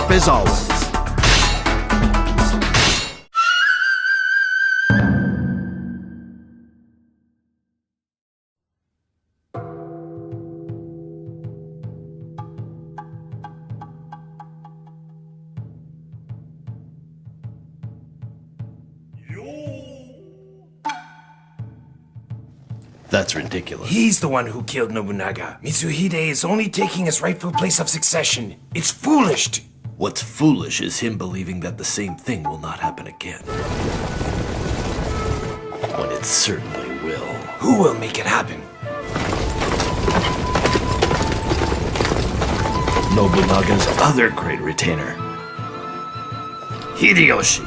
sharp as always. That's ridiculous. He's the one who killed Nobunaga. Mitsuhide is only taking his rightful place of succession. It's foolish. What's foolish is him believing that the same thing will not happen again. When it certainly will. Who will make it happen? Nobunaga's other great retainer, Hideyoshi.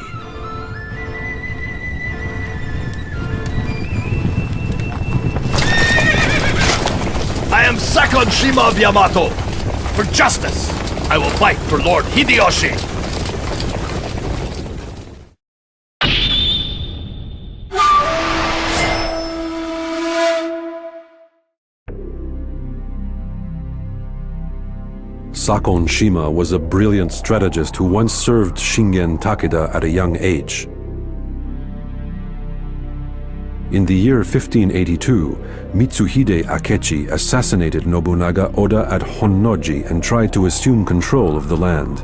I am Sakon Shima of Yamato. For justice, I will fight for Lord Hideyoshi. Sakon Shima was a brilliant strategist who once served Shingen Takeda at a young age. In the year 1582, Mitsuhide Akechi assassinated Nobunaga Oda at Honnoji and tried to assume control of the land.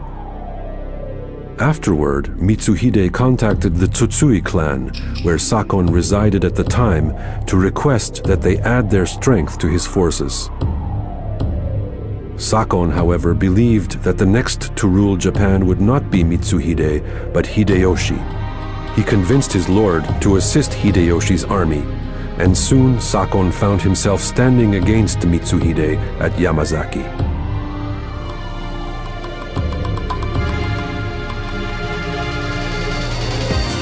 Afterward, Mitsuhide contacted the Tsutsui clan, where Sakon resided at the time, to request that they add their strength to his forces. Sakon, however, believed that the next to rule Japan would not be Mitsuhide, but Hideyoshi. He convinced his lord to assist Hideyoshi's army, and soon Sakon found himself standing against Mitsuhide at Yamazaki.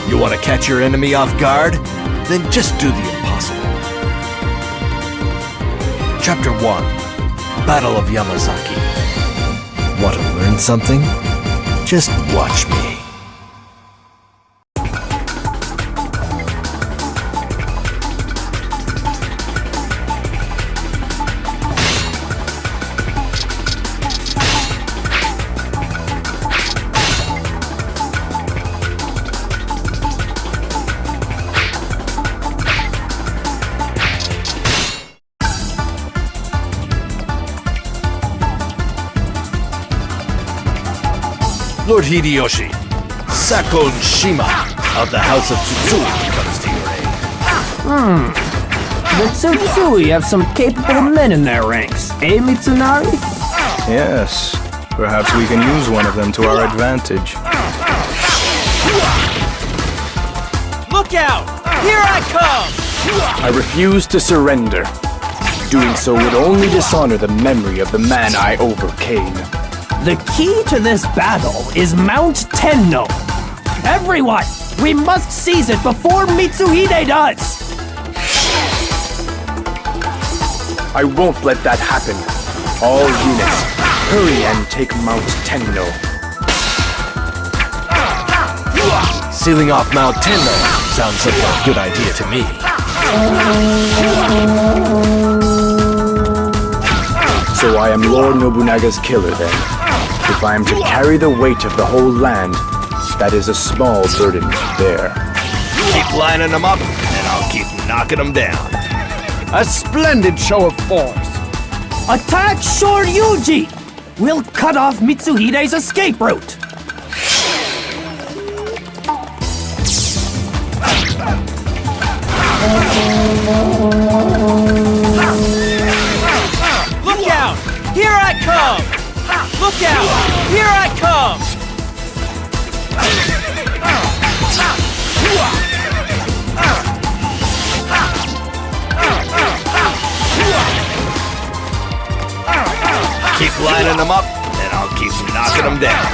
You want to catch your enemy off guard? Then just do the impossible. Chapter 1. Battle of Yamazaki. Want to learn something? Just watch me. Lord Hideyoshi, Sakon Shima of the House of Tsutsui comes to your aid. The Tsutsui have some capable men in their ranks, eh, Mitsunari? Yes, perhaps we can use one of them to our advantage. Look out! Here I come! I refuse to surrender. Doing so would only dishonor the memory of the man I overcame. The key to this battle is Mount Tenno. Everyone, we must seize it before Mitsuhide does! I won't let that happen. All units, hurry and take Mount Tenno. Sealing off Mount Tenno sounds like a good idea to me. So I am Lord Nobunaga's killer then. If I am to carry the weight of the whole land, that is a small burden to bear. Keep lining them up, and I'll keep knocking them down. A splendid show of force. Attack Shoryuji! We'll cut off Mitsuhide's escape route! Look out! Here I come! Look out! Here I come! Keep lining them up, and I'll keep knocking them down.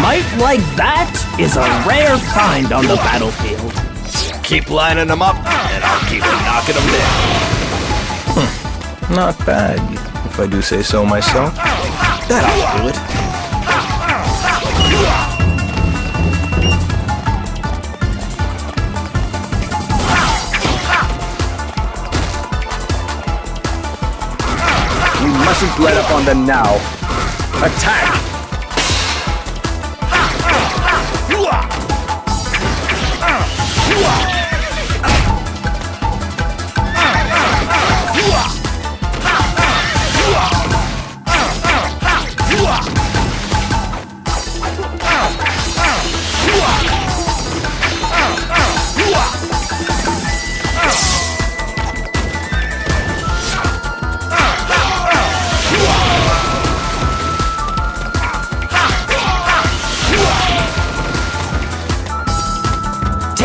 Might like that is a rare find on the battlefield. Keep lining them up, and I'll keep knocking them down. Not bad, if I do say so myself. That'll do it. We mustn't let up on them now. Attack!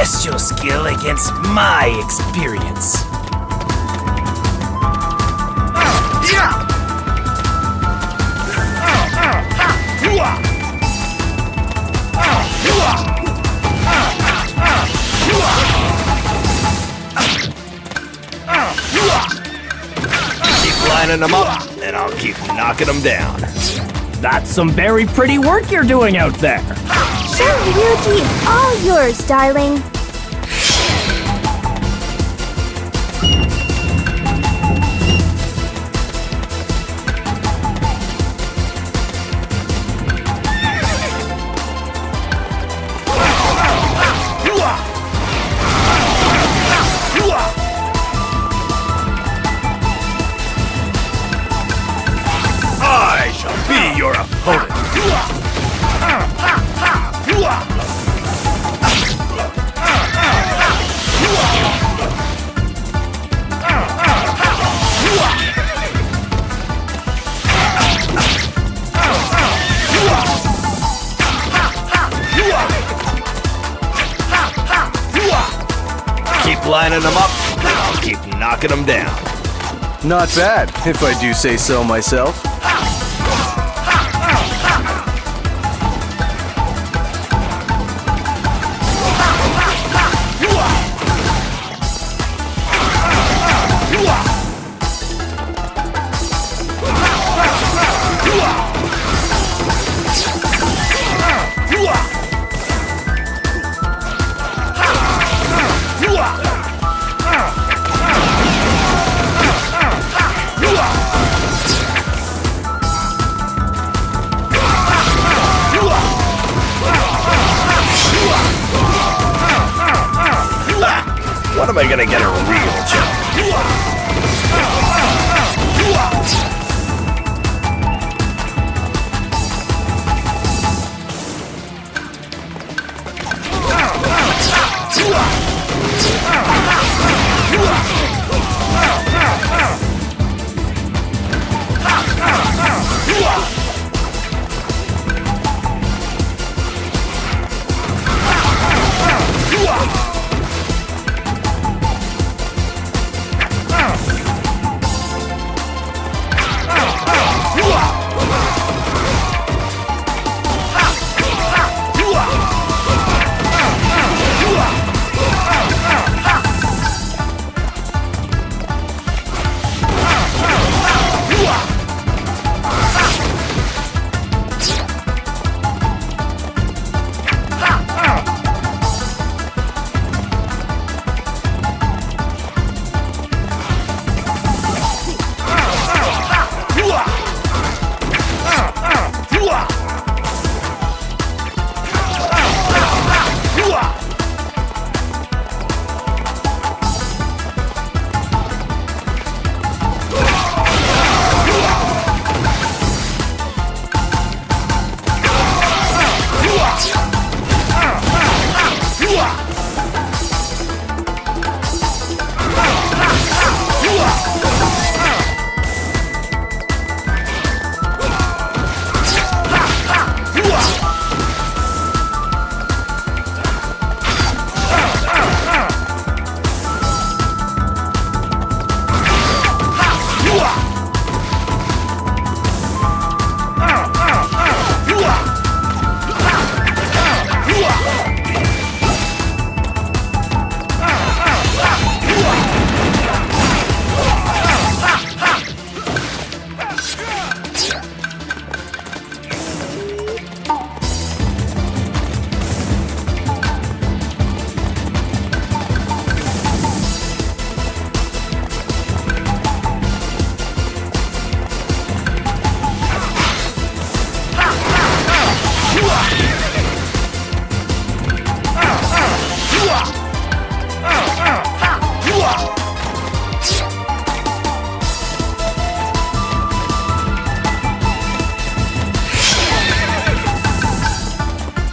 Test your skill against my experience. Keep lining them up, and I'll keep knocking them down. That's some very pretty work you're doing out there. Sure, Ryuji, all yours, darling. I shall be your opponent. Keep lining them up, and I'll keep knocking them down. Not bad, if I do say so myself. When am I gonna get a real job?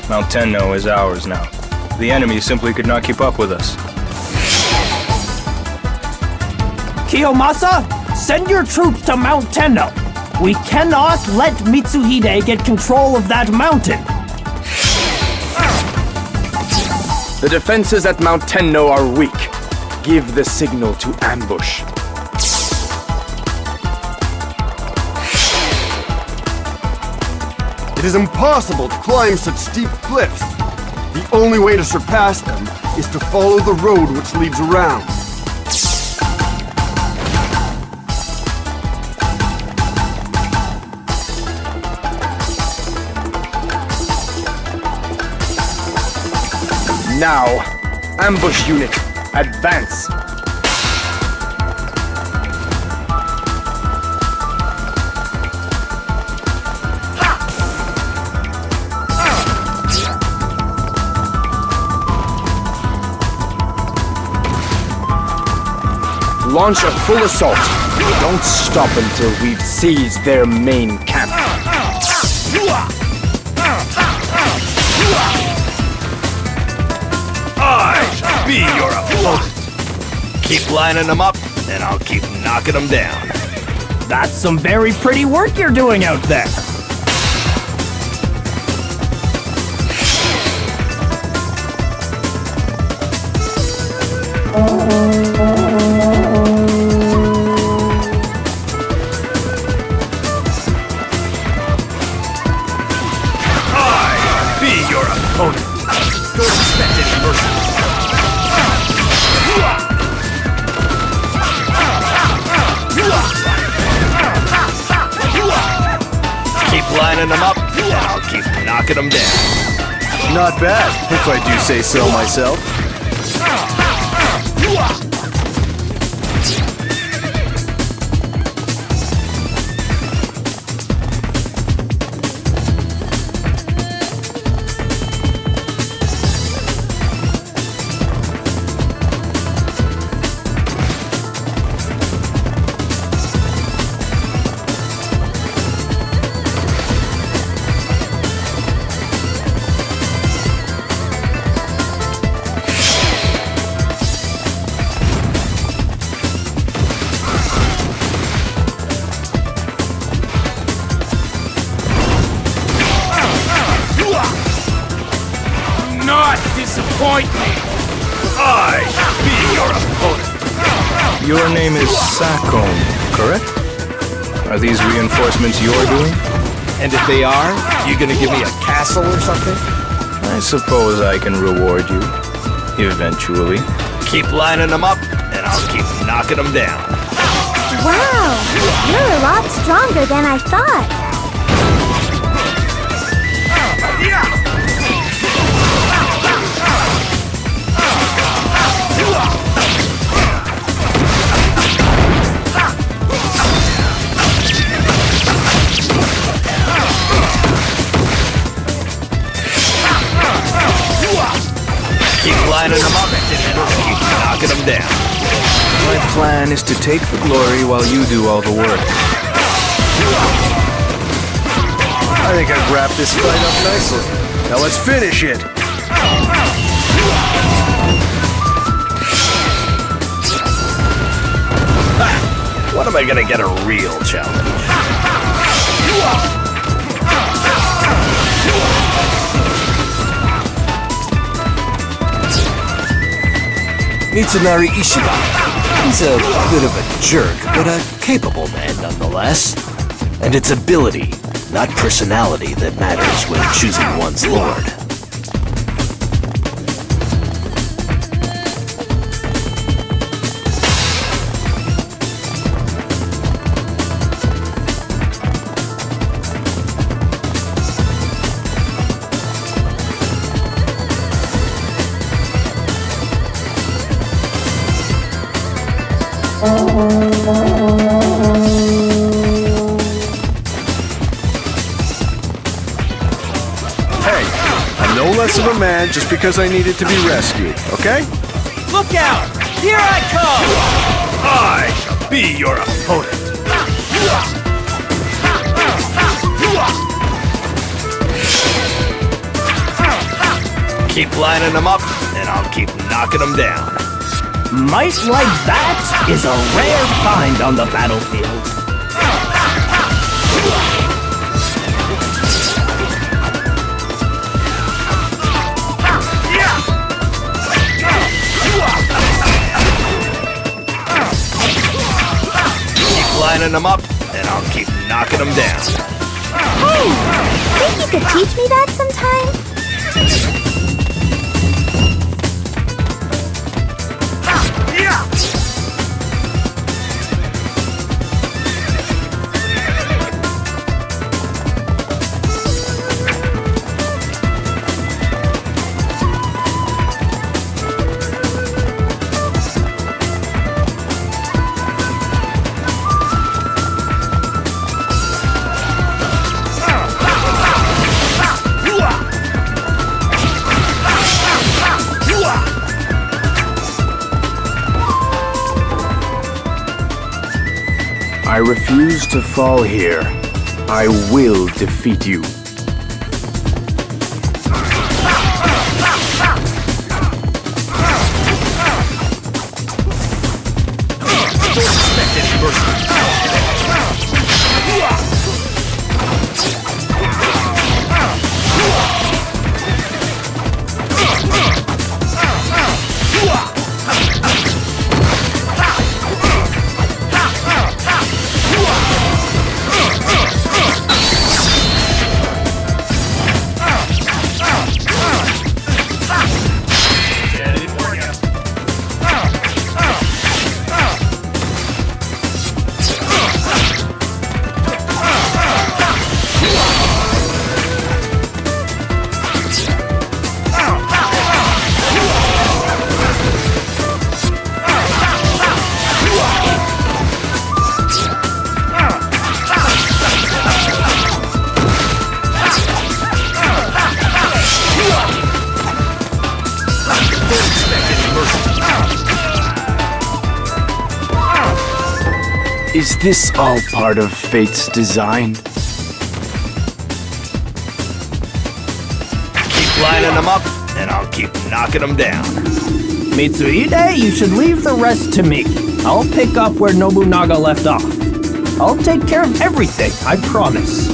Mount Tenno is ours now. The enemy simply could not keep up with us. Kiyomasa, send your troops to Mount Tenno. We cannot let Mitsuhide get control of that mountain. The defenses at Mount Tenno are weak. Give the signal to ambush. It is impossible to climb such steep cliffs. The only way to surpass them is to follow the road which leads around. Now, ambush unit, advance. Launch a full assault. Don't stop until we've seized their main camp. I shall be your opponent. Keep lining them up, and I'll keep knocking them down. That's some very pretty work you're doing out there. I be your opponent. Don't expect any mercy. Keep lining them up, and I'll keep knocking them down. Not bad, if I do say so myself. Not disappoint me! I be your opponent. Your name is Sakon, correct? Are these reinforcements you're doing? And if they are, you gonna give me a castle or something? I suppose I can reward you. Eventually. Keep lining them up, and I'll keep knocking them down. Wow, you're a lot stronger than I thought. Keep lining them up, and I'll keep knocking them down. My plan is to take the glory while you do all the work. I think I've wrapped this fight up nicely. Now let's finish it! Ha! When am I gonna get a real challenge? Mitsunari Shima. He's a bit of a jerk, but a capable man nonetheless. And it's ability, not personality, that matters when choosing one's lord. Hey, I'm no less of a man just because I needed to be rescued, okay? Look out! Here I come! I shall be your opponent. Keep lining them up, and I'll keep knocking them down. Might like that is a rare find on the battlefield. lining them up, and I'll keep knocking them down. Hey, think you could teach me that sometime? I refuse to fall here. I will defeat you. Is this all part of fate's design? Keep lining them up, and I'll keep knocking them down. Mitsuhide, you should leave the rest to me. I'll pick up where Nobunaga left off. I'll take care of everything, I promise.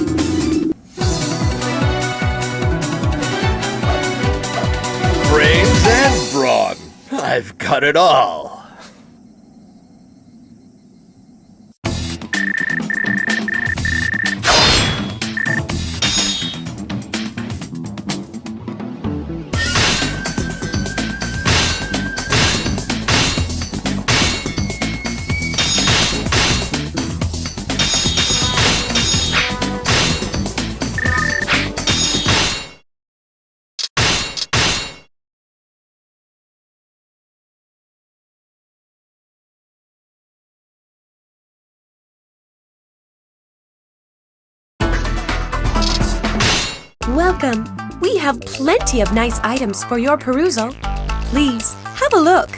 Brains and brawn. I've got it all. Welcome. We have plenty of nice items for your perusal. Please, have a look.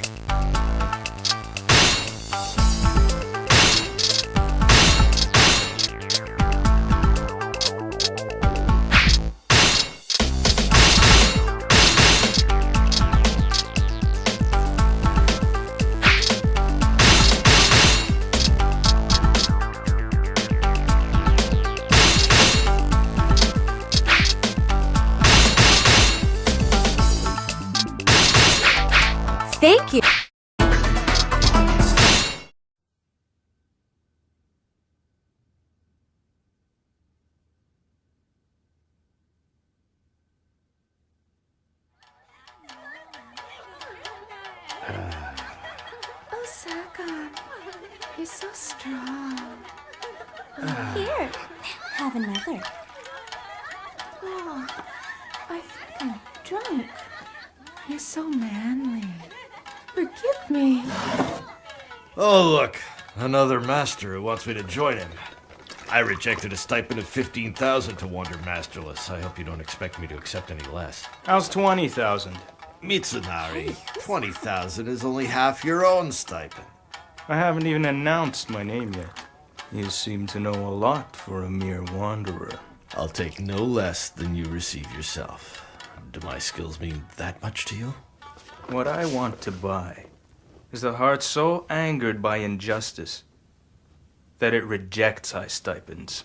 Thank you. Oh, Sakon, you're so strong. Here, have another. Oh, I think I'm drunk. You're so manly. Forgive me. Oh, look. Another master who wants me to join him. I rejected a stipend of 15,000 to wander masterless. I hope you don't expect me to accept any less. How's 20,000? Mitsunari, 20,000 is only half your own stipend. I haven't even announced my name yet. You seem to know a lot for a mere wanderer. I'll take no less than you receive yourself. Do my skills mean that much to you? What I want to buy is the heart so angered by injustice that it rejects high stipends.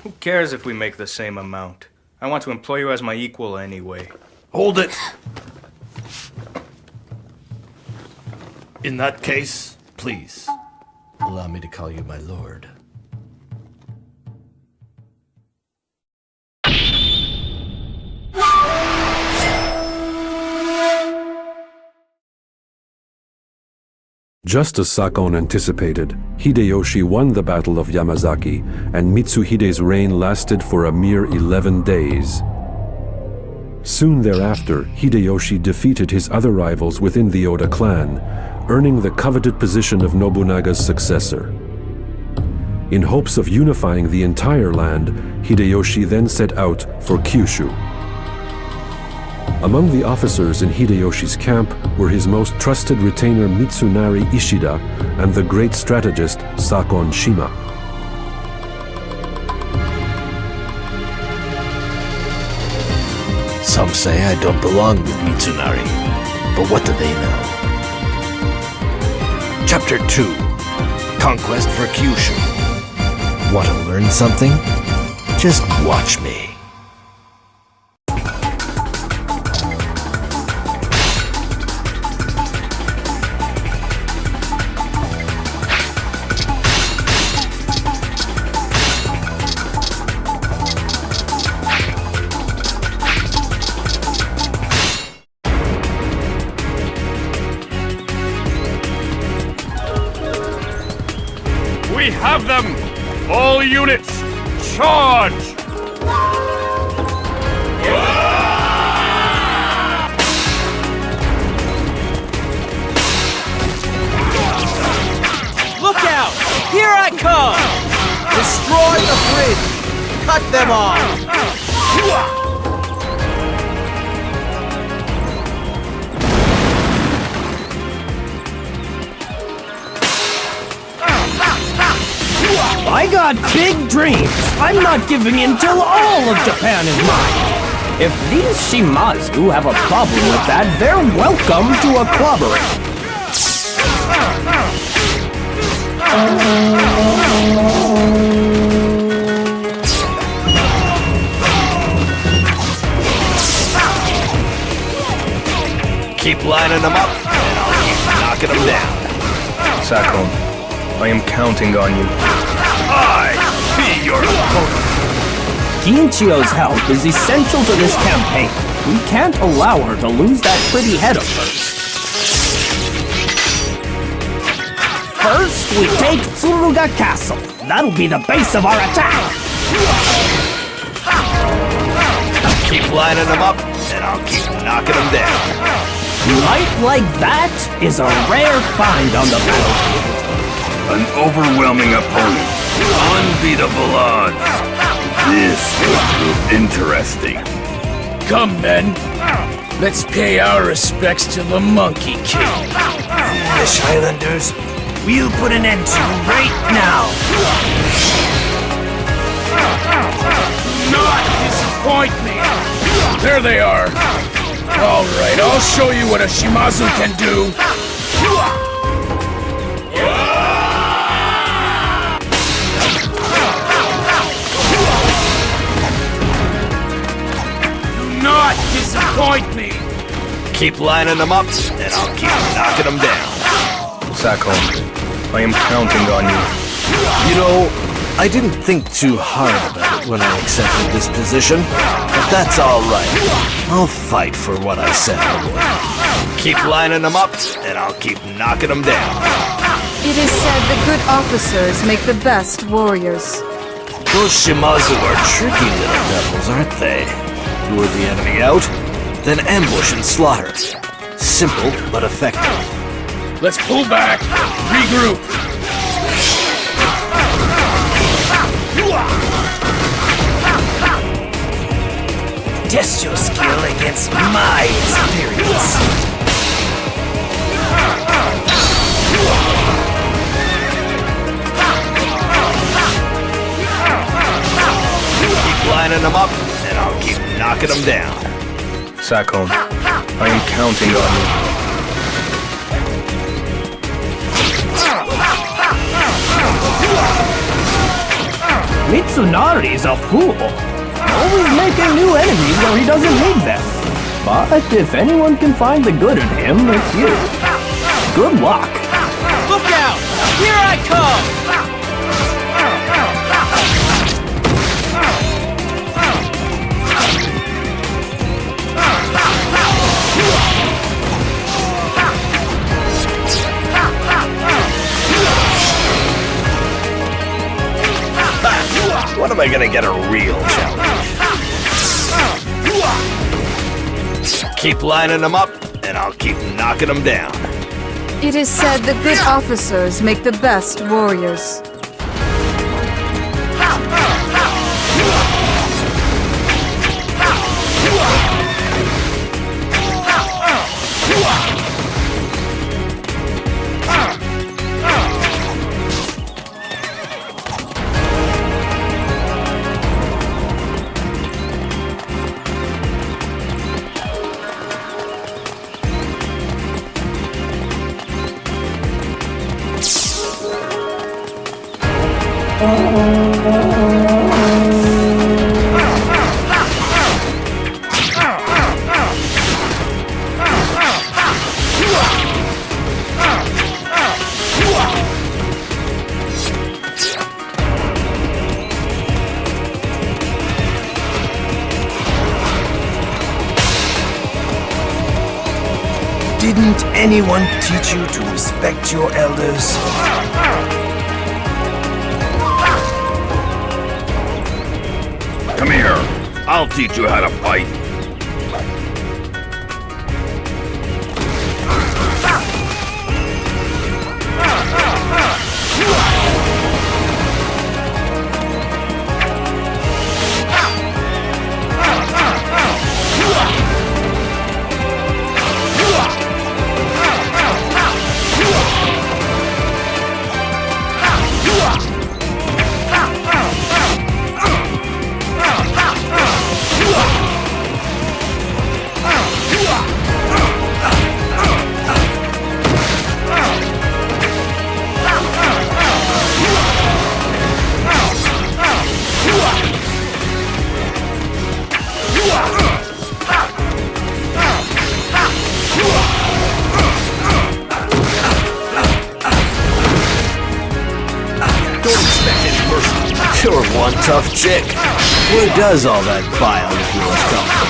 Who cares if we make the same amount? I want to employ you as my equal anyway. Hold it! In that case, please, Allow me to call you my lord. Just as Sakon anticipated, Hideyoshi won the Battle of Yamazaki, and Mitsuhide's reign lasted for a mere 11 days. Soon thereafter, Hideyoshi defeated his other rivals within the Oda clan, earning the coveted position of Nobunaga's successor. In hopes of unifying the entire land, Hideyoshi then set out for Kyushu. Among the officers in Hideyoshi's camp were his most trusted retainer Mitsunari Ishida and the great strategist Sakon Shima. Some say I don't belong with Mitsunari, but what do they know? Chapter 2. Conquest for Kyushu. Want to learn something? Just watch me. We have them! All units, charge! Look out! Here I come! Destroy the bridge! Cut them off! I got big dreams. I'm not giving in till all of Japan is mine. If these Shimazu have a problem with that, they're welcome to a clobbering. Keep lining them up, and I'll keep knocking them down. Sakon, I am counting on you. I be your opponent! Ginchio's help is essential to this campaign. We can't allow her to lose that pretty head of hers. First, we take Tsuruga Castle. That'll be the base of our attack. Keep lining them up, and I'll keep knocking them down. Light like that is a rare find on the battlefield. An overwhelming opponent. Unbeatable odds. This will prove interesting. Come, men. Let's pay our respects to the Monkey King. Foolish Highlanders. We'll put an end to you right now. Not disappoint me. There they are. All right, I'll show you what a Shimazu can do. Do not disappoint me. Keep lining them up, and I'll keep knocking them down. Sakon, I am counting on you. You know, I didn't think too hard about it when I accepted this position, but that's all right. I'll fight for what I said I would. Keep lining them up, and I'll keep knocking them down. It is said that good officers make the best warriors. Those Shimazu are tricky little devils, aren't they? Lure the enemy out, then ambush and slaughter. Simple, but effective. Let's pull back. Regroup. Test your skill against my experience. Keep lining them up, and I'll keep knocking them down. Sakon, I am counting on you. Mitsunari's a fool. Always making new enemies where he doesn't need them. But if anyone can find the good in him, it's you. Good luck. Look out! Here I come! When am I gonna get a real challenge? Keep lining them up, and I'll keep knocking them down. It is said the good officers make the best warriors. Didn't anyone teach you to respect your elders? Come here. I'll teach you how to fight. You're one tough chick. Where does all that bile of yours come from?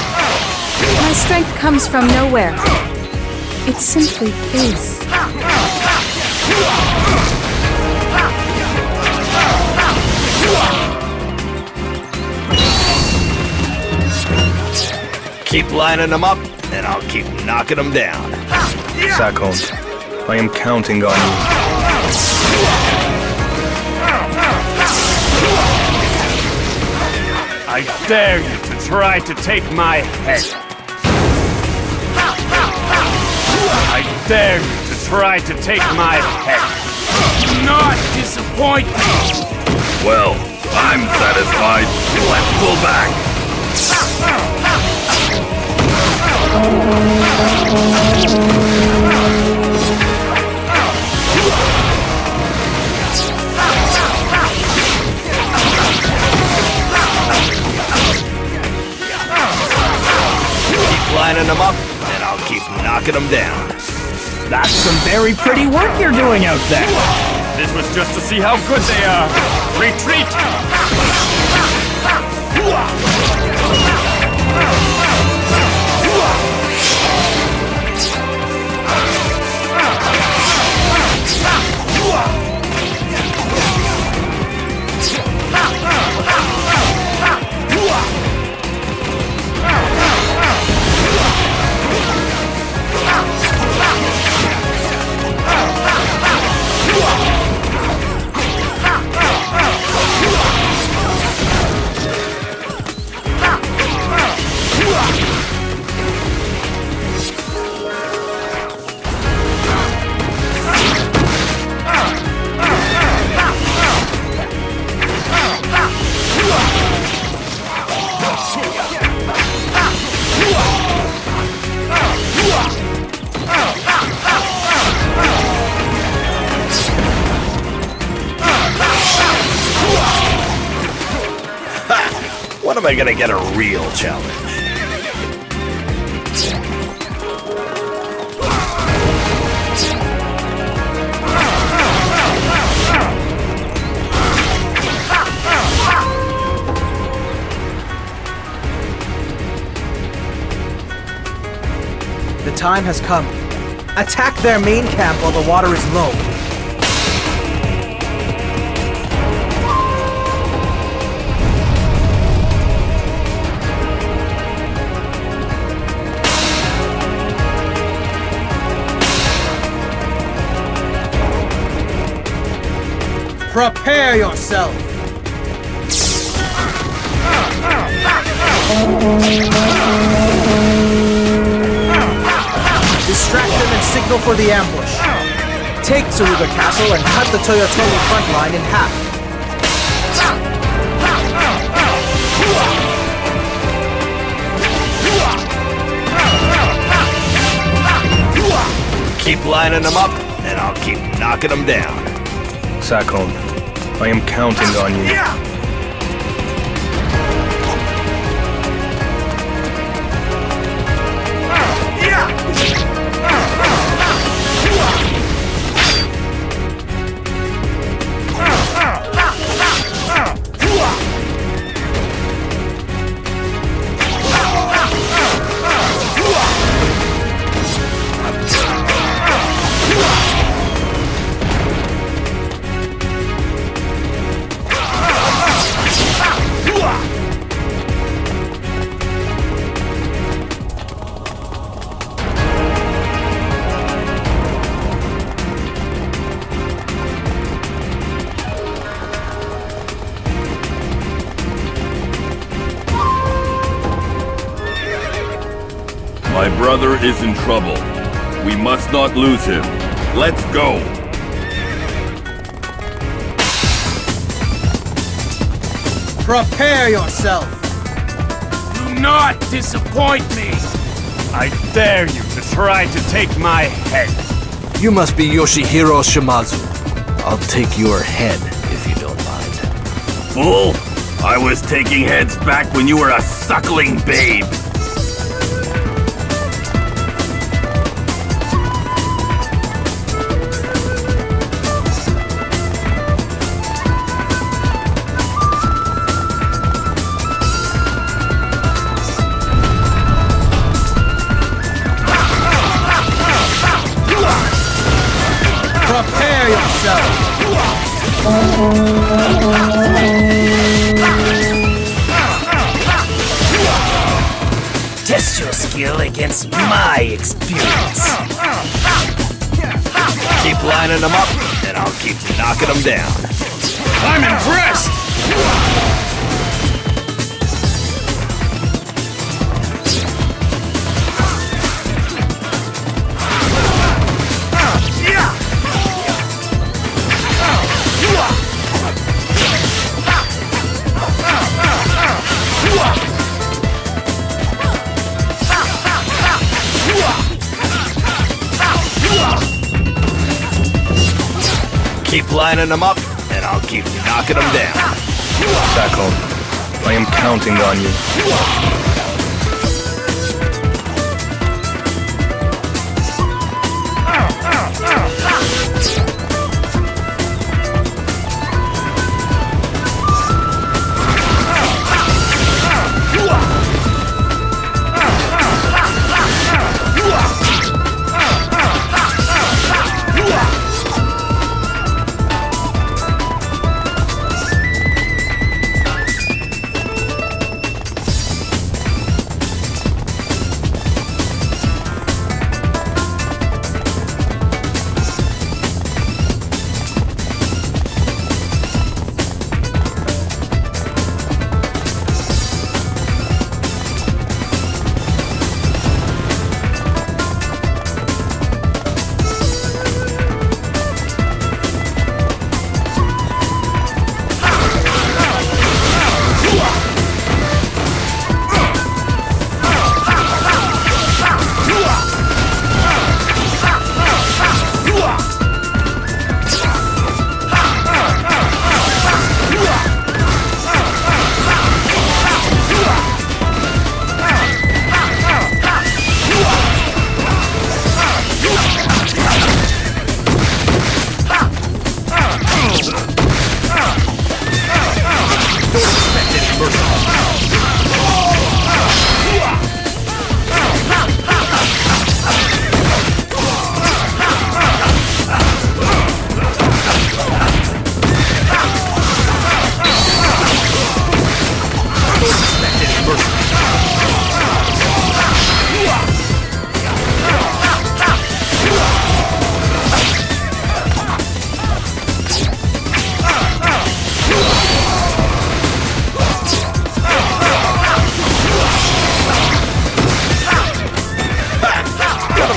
My strength comes from nowhere. It simply is. Keep lining them up, and I'll keep knocking them down. Sakon, I am counting on you. I dare you to try to take my head. I dare you to try to take my head. Do not disappoint me! Well, I'm satisfied. Let's go back. Keep lining them up, and I'll keep knocking them down. That's some very pretty work you're doing out there. This was just to see how good they are. Retreat! When am I gonna get a real challenge? The time has come. Attack their main camp while the water is low. Prepare yourself! Distract them and signal for the ambush. Take Tsuruga Castle and cut the Toyotomi front line in half. Keep lining them up, and I'll keep knocking them down. Sakon, I am counting on you. My brother is in trouble. We must not lose him. Let's go! Prepare yourself! Do not disappoint me! I dare you to try to take my head! You must be Yoshihiro Shimazu. I'll take your head, if you don't mind. Fool! I was taking heads back when you were a suckling babe! Prepare yourself! Test your skill against my experience. Keep lining them up, and I'll keep knocking them down. I'm impressed! Keep lining them up, and I'll keep knocking them down. Sakon, I am counting on you.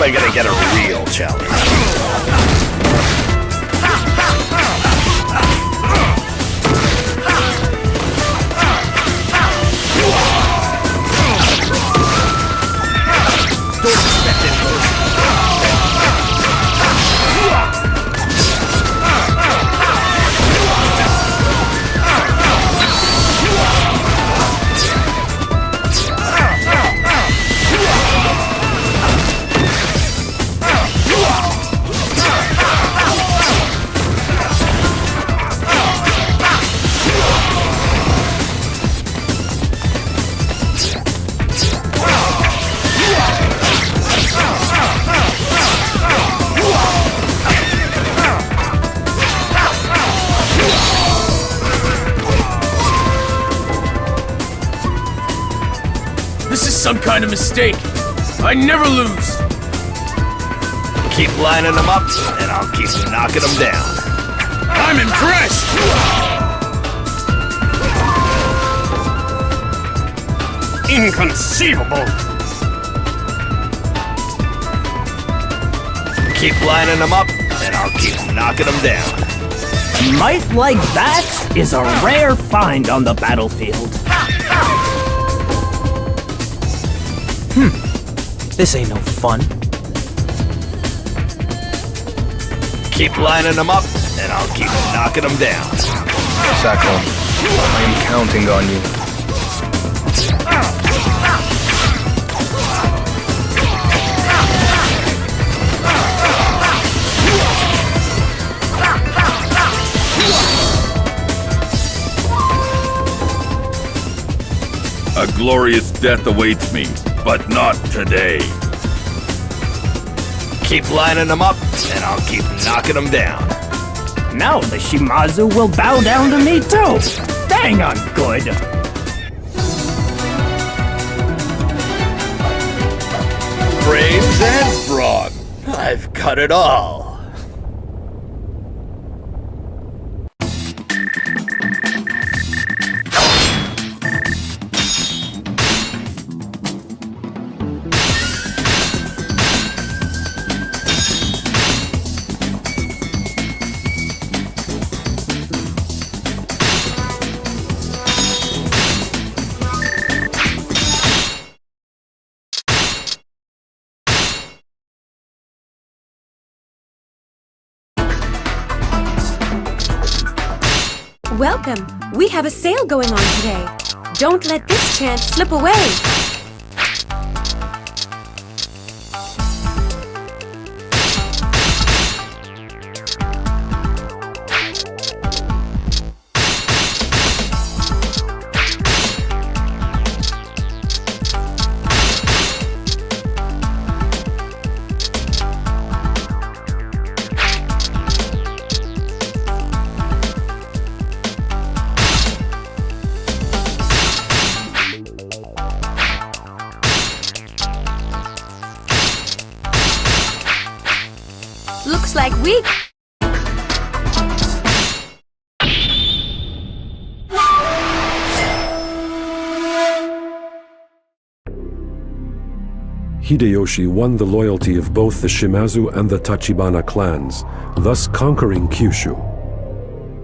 I gonna get a real challenge? This is some kind of mistake. I never lose. Keep lining them up, and I'll keep knocking them down. I'm impressed. Inconceivable! Keep lining them up, and I'll keep knocking them down. Might like that is a rare find on the battlefield. This ain't no fun. Keep lining them up, and I'll keep knocking them down. Sakon, I am counting on you. A glorious death awaits me, but not today. Keep lining them up, and I'll keep knocking them down. Now the Shimazu will bow down to me too. Dang, I'm good. Brains and brawn. I've got it all. Welcome. We have a sale going on today. Don't let this chance slip away. Looks like we... Hideyoshi won the loyalty of both the Shimazu and the Tachibana clans, thus conquering Kyushu.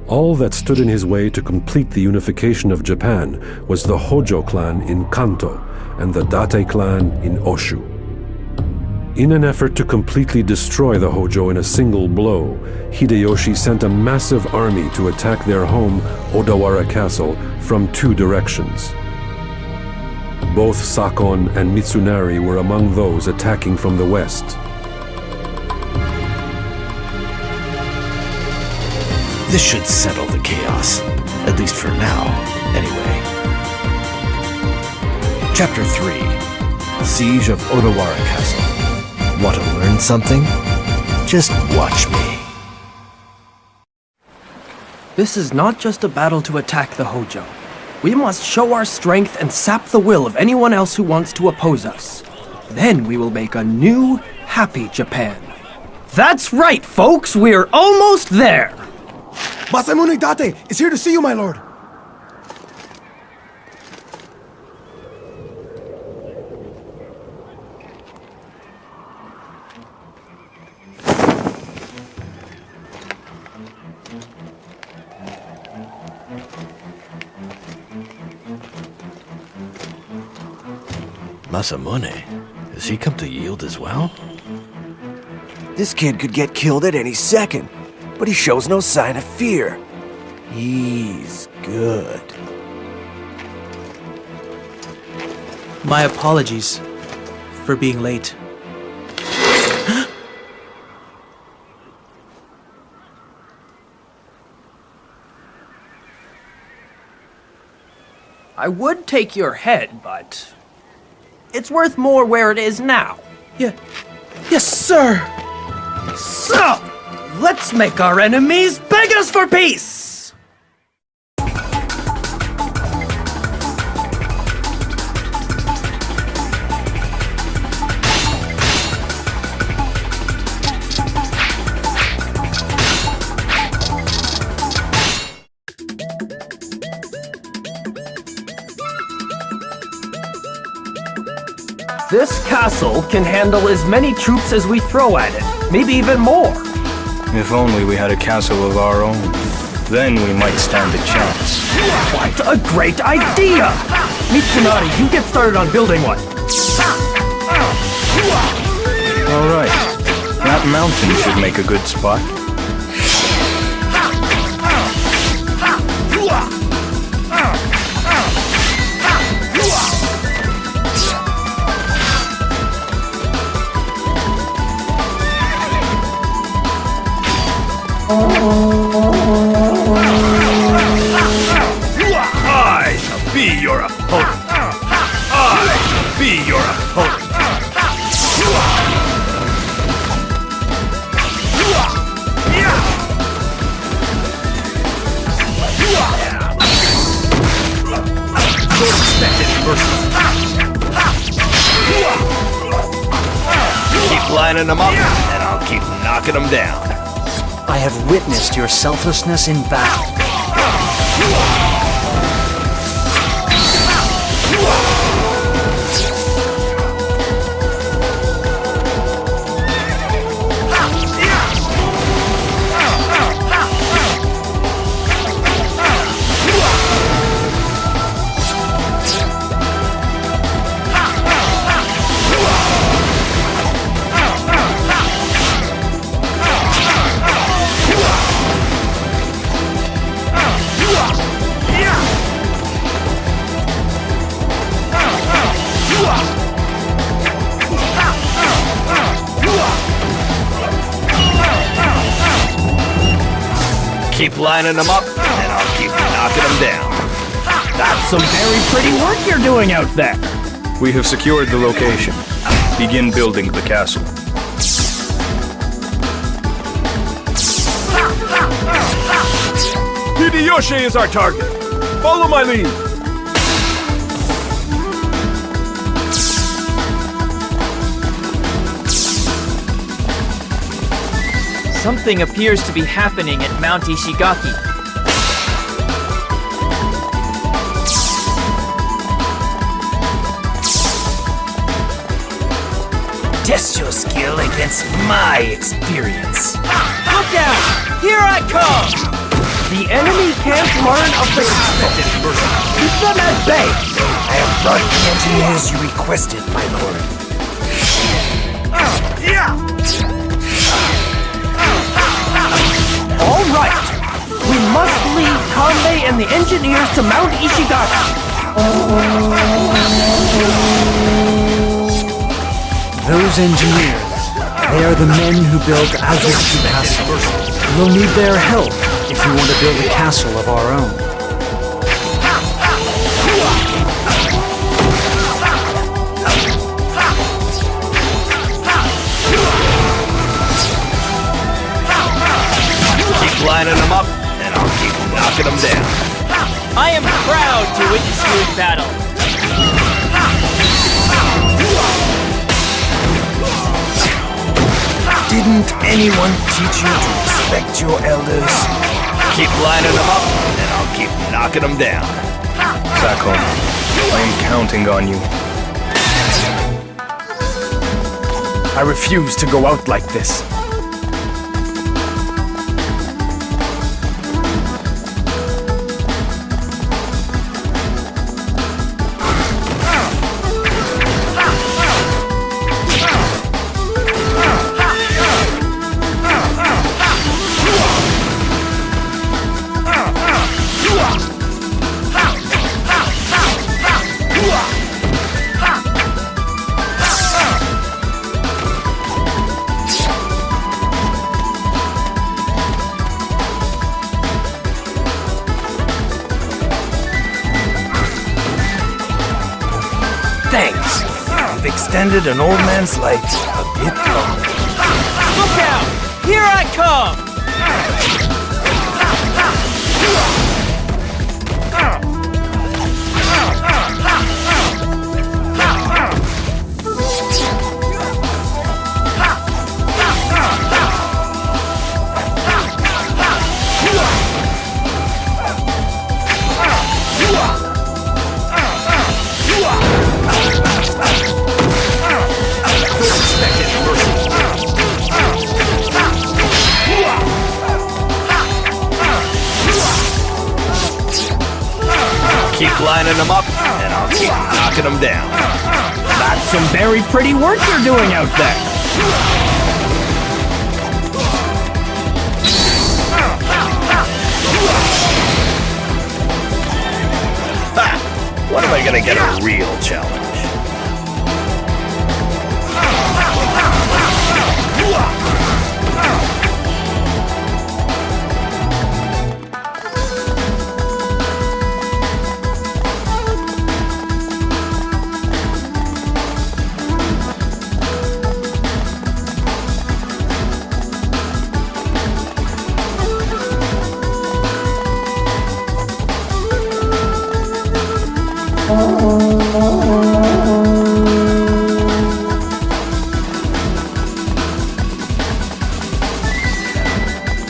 All that stood in his way to complete the unification of Japan was the Hojo clan in Kanto and the Date clan in Oshu. In an effort to completely destroy the Hojo in a single blow, Hideyoshi sent a massive army to attack their home, Odawara Castle, from two directions. Both Sakon and Mitsunari were among those attacking from the west. This should settle the chaos, at least for now, anyway. Chapter 3, Siege of Odawara Castle. Want to learn something? Just watch me. This is not just a battle to attack the Hojo. We must show our strength and sap the will of anyone else who wants to oppose us. Then we will make a new, happy Japan. That's right, folks! We're almost there! Masamune Date is here to see you, my lord! Masamune? Has he come to yield as well? This kid could get killed at any second, but he shows no sign of fear. He's good. My apologies for being late. I would take your head, but it's worth more where it is now. Yes, sir. So, let's make our enemies beg us for peace. This castle can handle as many troops as we throw at it, maybe even more. If only we had a castle of our own. Then we might stand a chance. What a great idea! Mitsunari, you get started on building one. All right. That mountain should make a good spot. I shall be your opponent. I shall be your opponent. Keep lining them up, and I'll keep knocking them down. I have witnessed your selflessness in battle. Keep lining them up, and I'll keep knocking them down. That's some very pretty work you're doing out there. We have secured the location. Begin building the castle. Hideyoshi is our target. Follow my lead. Something appears to be happening at Mount Ishigaki. Test your skill against my experience. Look out! Here I come! The enemy can't learn of the castle. Keep them at bay. I have brought the engineers you requested, my lord. All right. We must lead Kanbei and the engineers to Mount Ishigaki. Those engineers, they are the men who built Azuchi Castle. We'll need their help if we want to build a castle of our own. Keep lining them up, and I'll keep knocking them down. I am proud to witness you in battle. Didn't anyone teach you to respect your elders? Keep lining them up, and I'll keep knocking them down. Sakon, I am counting on you. I refuse to go out like this. extended an old man's life a bit longer. Look out! Here I come! Keep lining them up, and I'll keep knocking them down. That's some very pretty work you're doing out there. Ha! When am I gonna get a real challenge?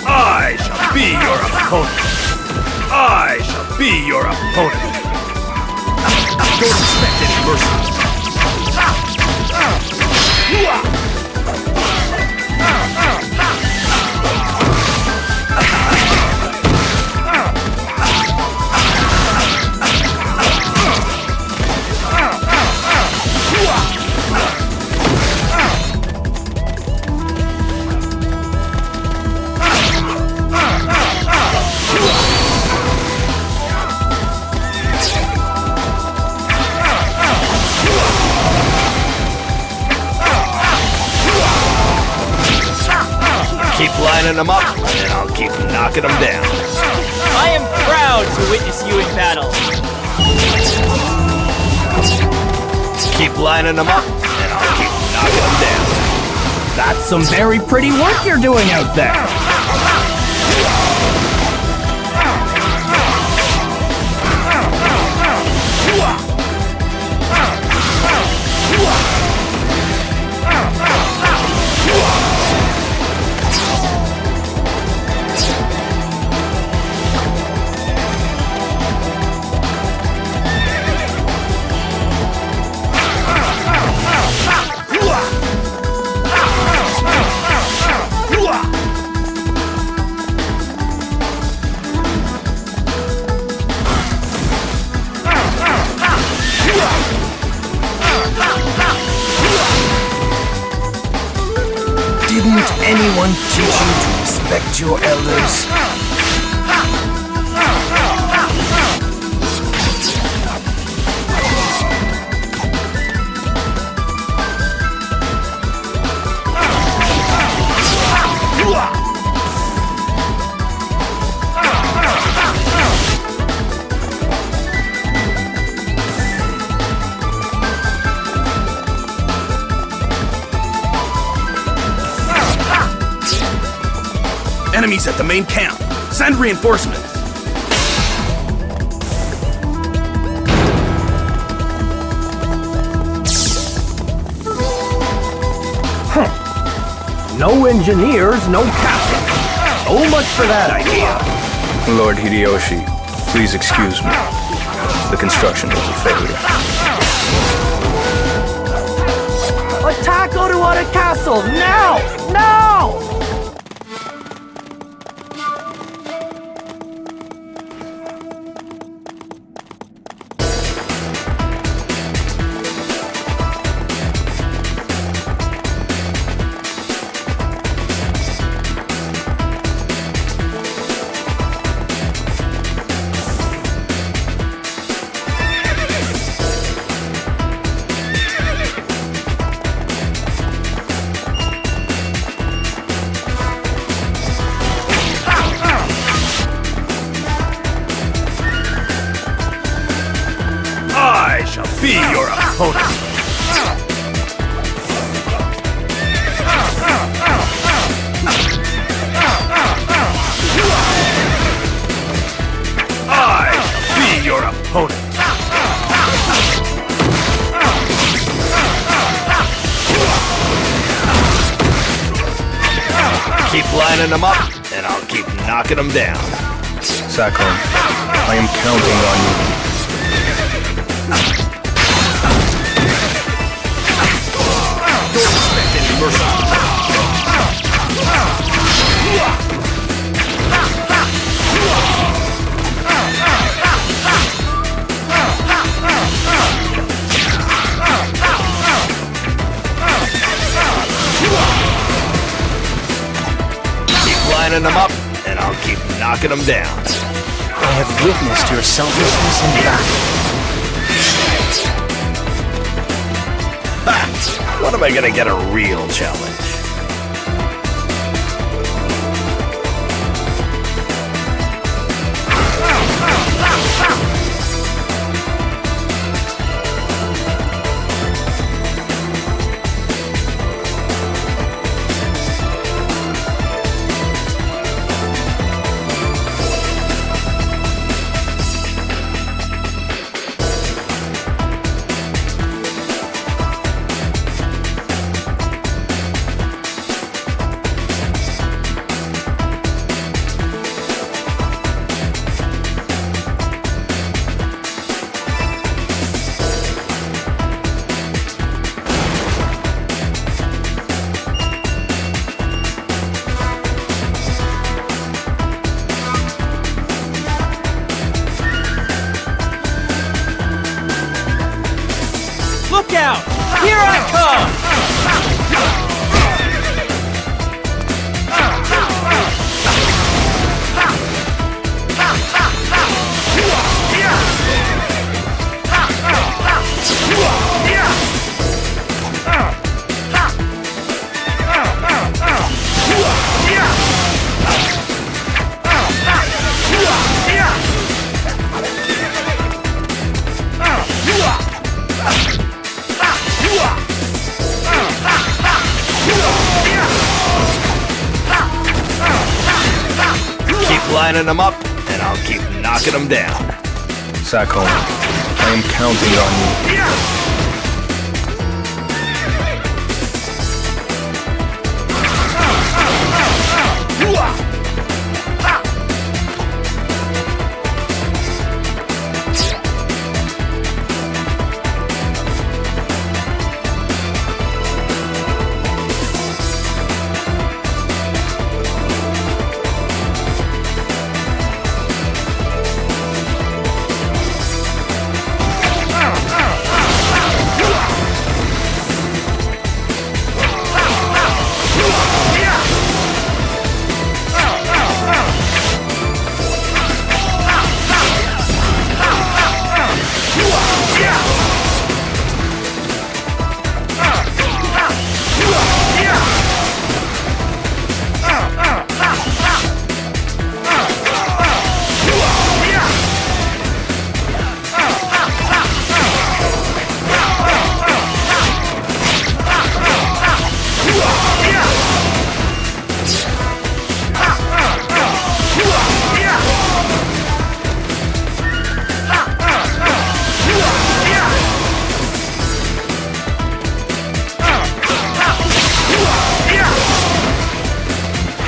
I shall be your opponent. I shall be your opponent. Don't expect any mercy. Keep lining them up, and I'll keep knocking them down. I am proud to witness you in battle. Keep lining them up, and I'll keep knocking them down. That's some very pretty work you're doing out there. Didn't anyone teach you to respect your elders? Enemies at the main camp. Send reinforcements. No engineers, no castle. So much for that idea. Lord Hideyoshi, please excuse me. The construction was a failure. Attack Oruwara Castle, now! Now! Keep lining them up, and I'll keep knocking them down. Sakon, I am counting on you. Don't expect any mercy. Keep lining them up, and I'll keep knocking them down. I have witnessed your selfishness in battle. Ha! When am I gonna get a real challenge? Look out! Here I come! Lining them up, and I'll keep knocking them down. Sakon, I am counting on you.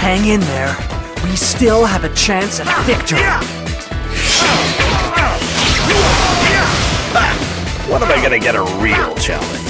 Hang in there. We still have a chance at victory. When am I gonna get a real challenge?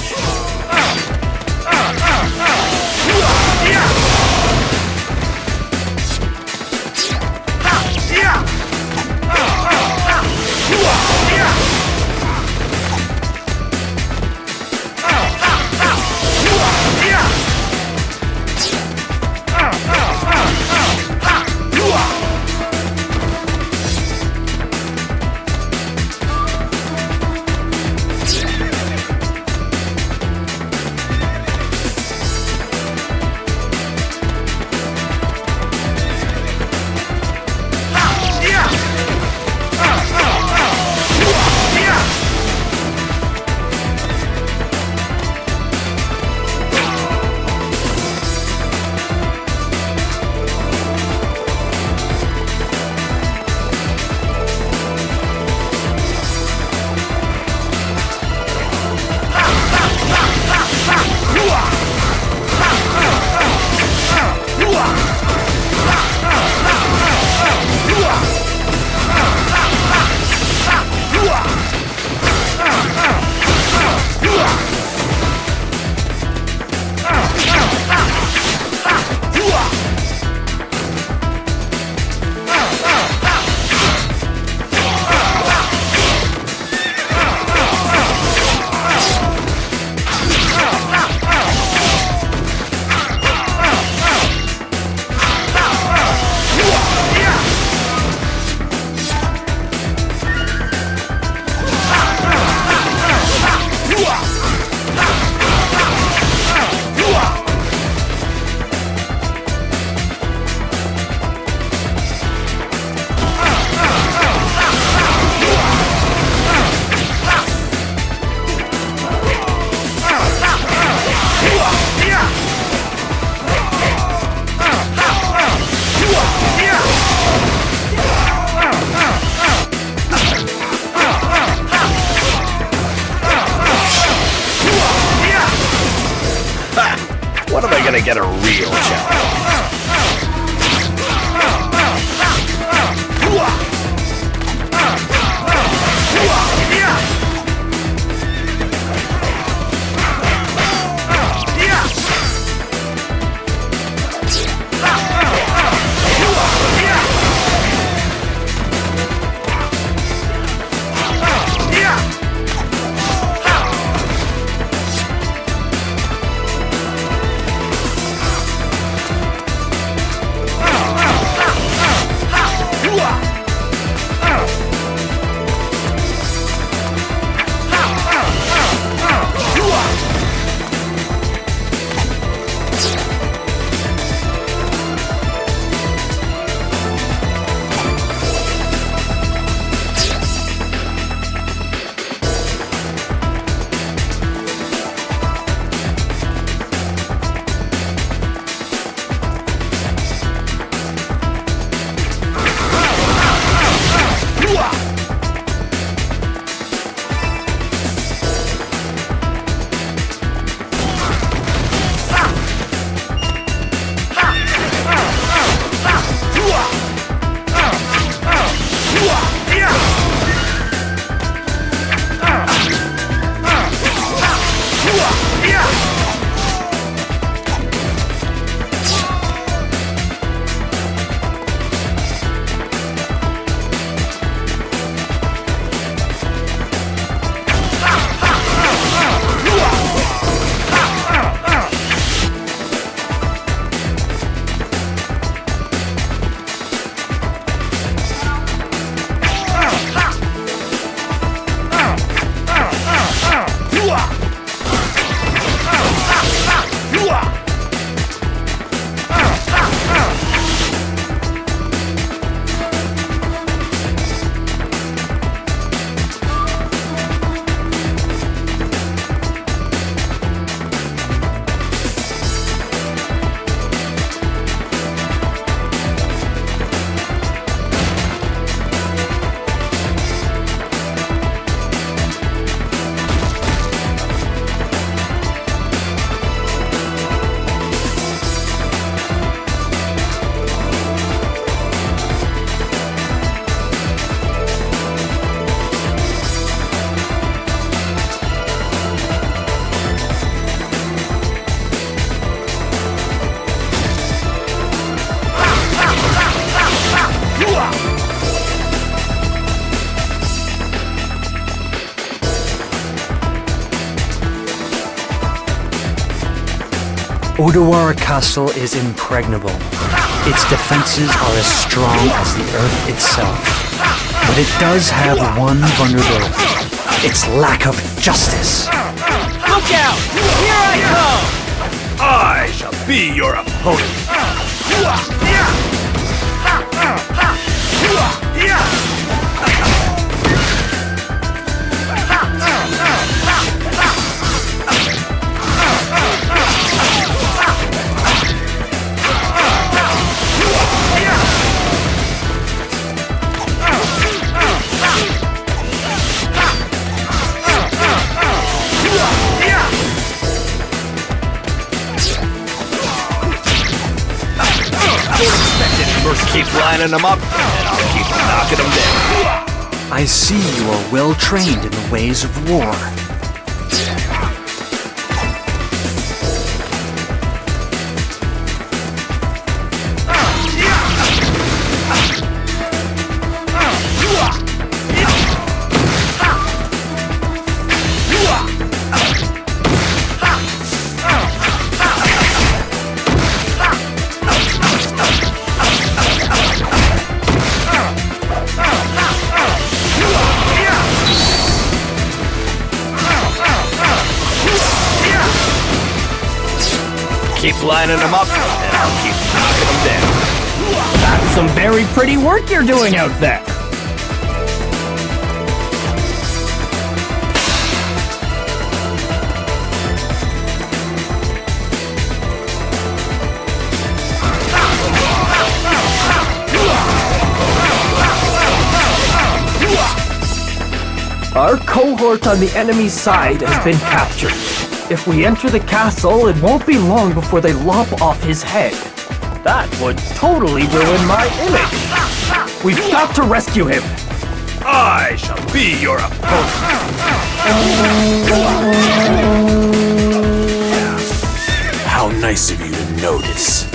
gonna get a real challenge. Odawara Castle is impregnable. Its defenses are as strong as the earth itself. But it does have one vulnerability. Its lack of justice. Look out! Here I come! I shall be your opponent. Keep lining them up, and I'll keep knocking them down. I see you are well trained in the ways of war. Keep lining them up, and I'll keep knocking them down. That's some very pretty work you're doing out there. Our cohort on the enemy's side has been captured. If we enter the castle, it won't be long before they lop off his head. That would totally ruin my image. We've got to rescue him. I shall be your opponent. How nice of you to notice.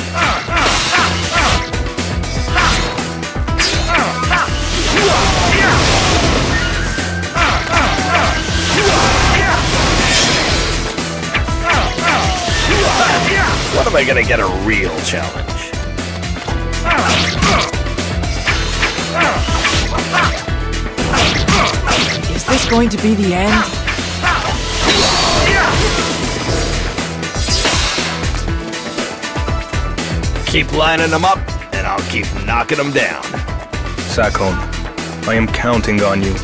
When am I gonna get a real challenge? Is this going to be the end? Keep lining them up, and I'll keep knocking them down. Sakon, I am counting on you.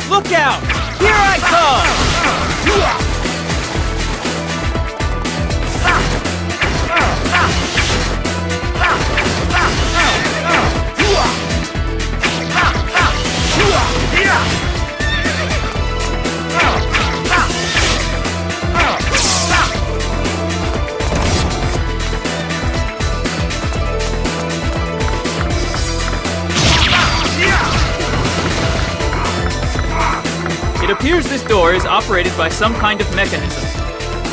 Look out! Here I come! It appears this door is operated by some kind of mechanism.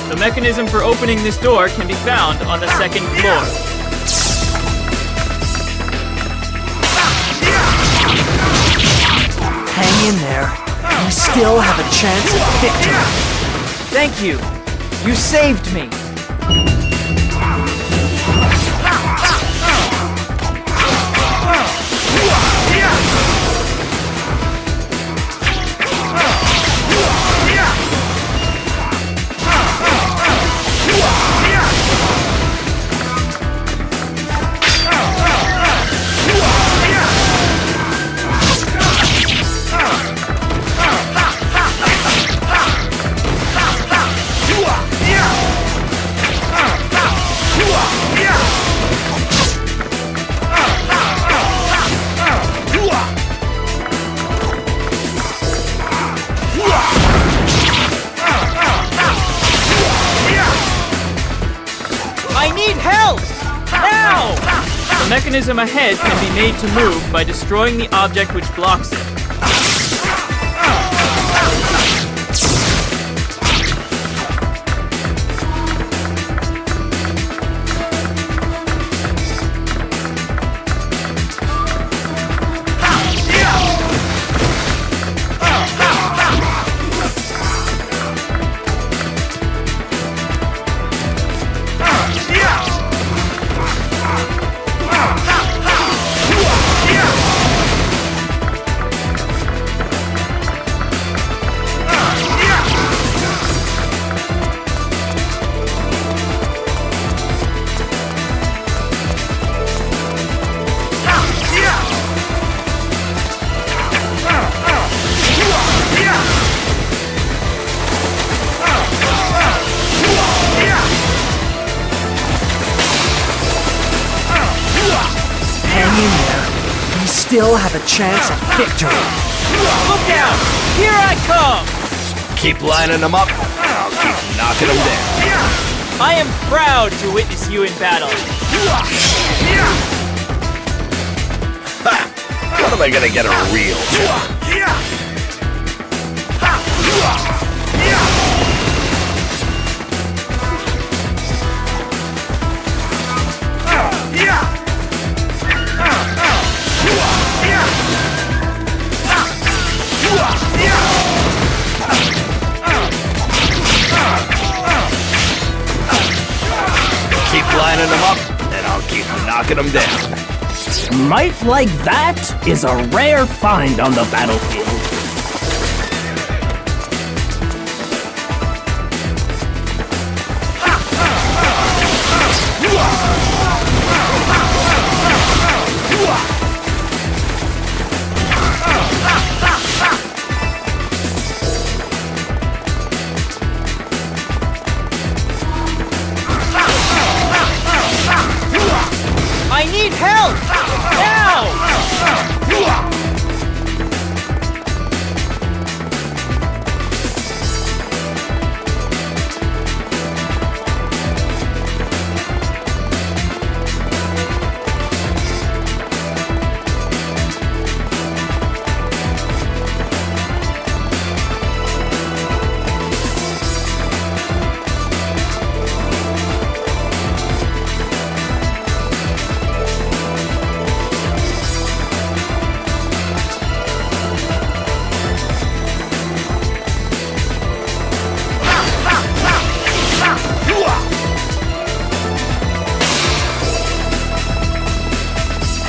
The mechanism for opening this door can be found on the second floor. Hang in there. You still have a chance at victory. Thank you. You saved me. The mechanism ahead can be made to move by destroying the object which blocks it. still have a chance at victory. Look out! Here I come! Keep lining them up, and I'll keep knocking them down. I am proud to witness you in battle. When am I gonna get a real challenge? Keep lining them up, and I'll keep knocking them down. Might like that is a rare find on the battlefield. I need help! Now!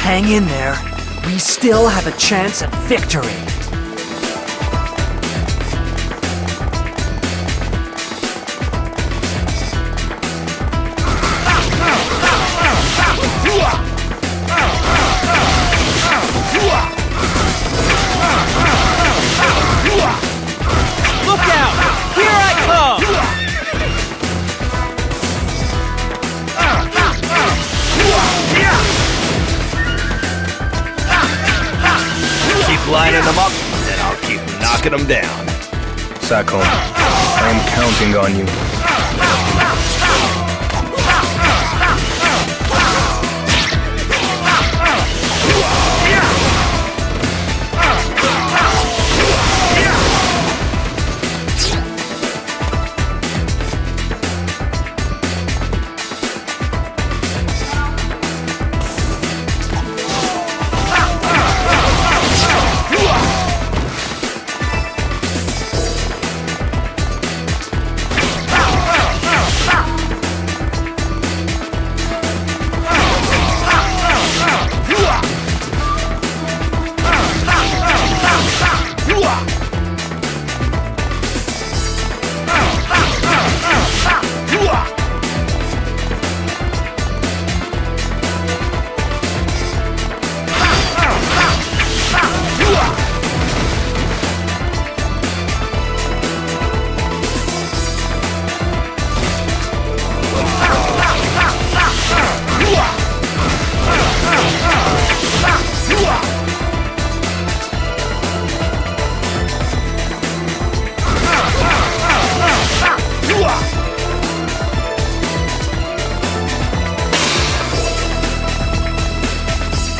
Hang in there. We still have a chance at victory. Look out! Here I come! Keep lining them up, and I'll keep knocking them down. Sakon, I am counting on you.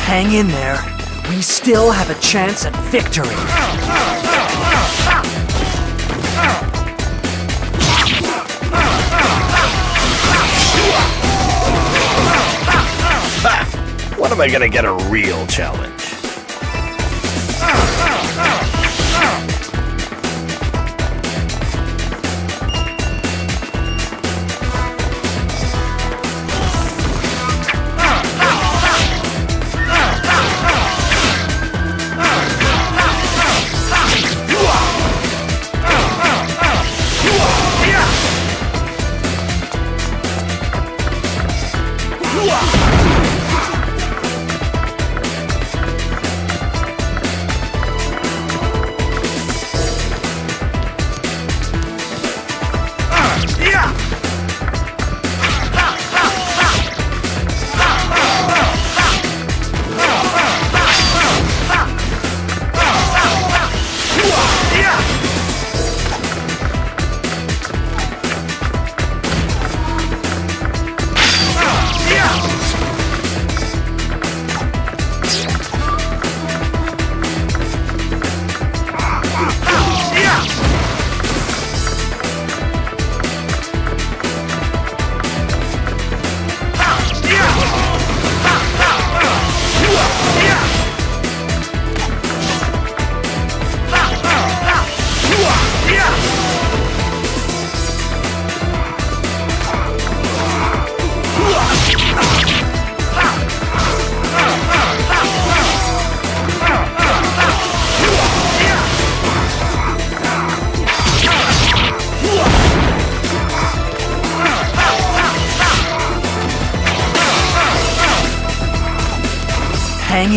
Hang in there. We still have a chance at victory. When am I gonna get a real challenge?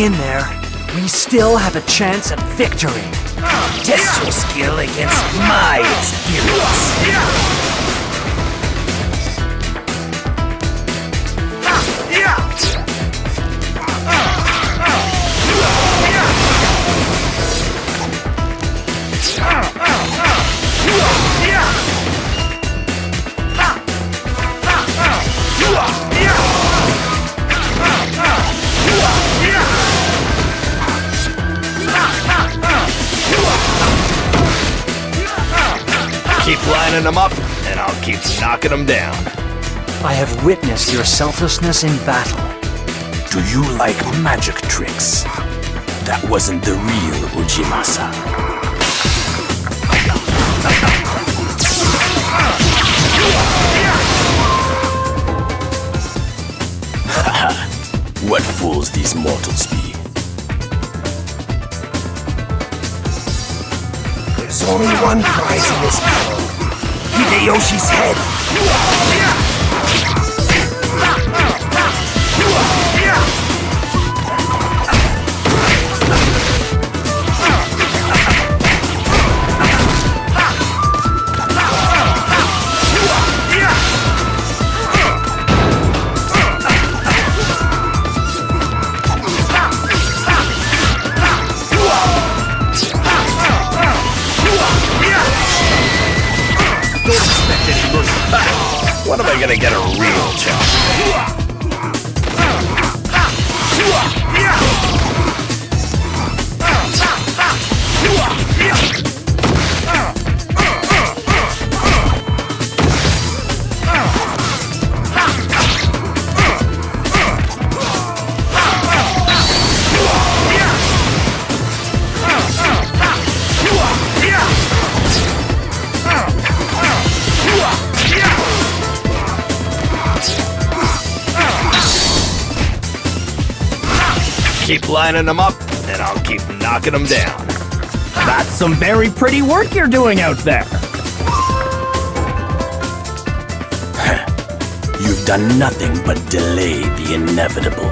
in there. We still have a chance at victory. Test your skill against my experience. Keep lining them up, and I'll keep knocking them down. I have witnessed your selflessness in battle. Do you like magic tricks? That wasn't the real Ujimasa. What fools these mortals be. There's only one prize in this battle. Hideyoshi's head. When am I gonna get a real challenge? Keep lining them up, and I'll keep knocking them down. That's some very pretty work you're doing out there. You've done nothing but delay the inevitable.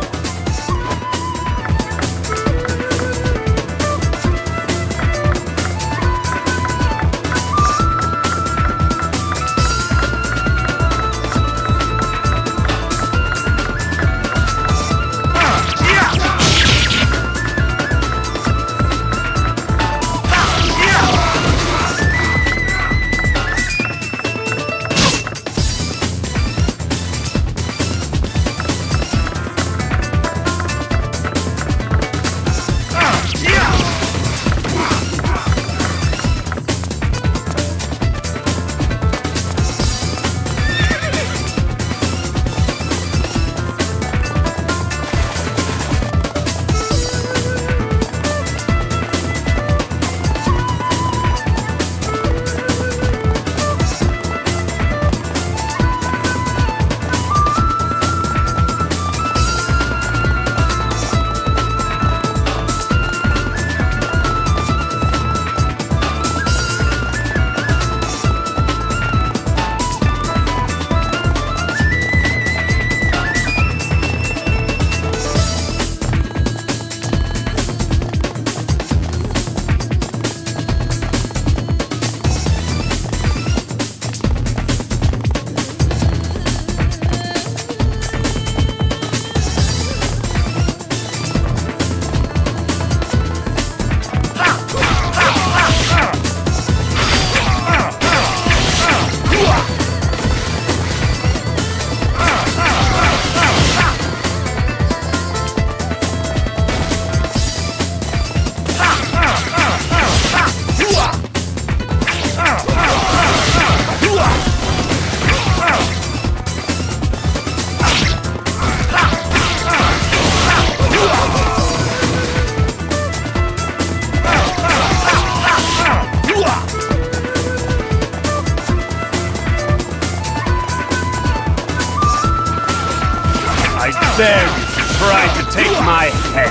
There you tried to take my head.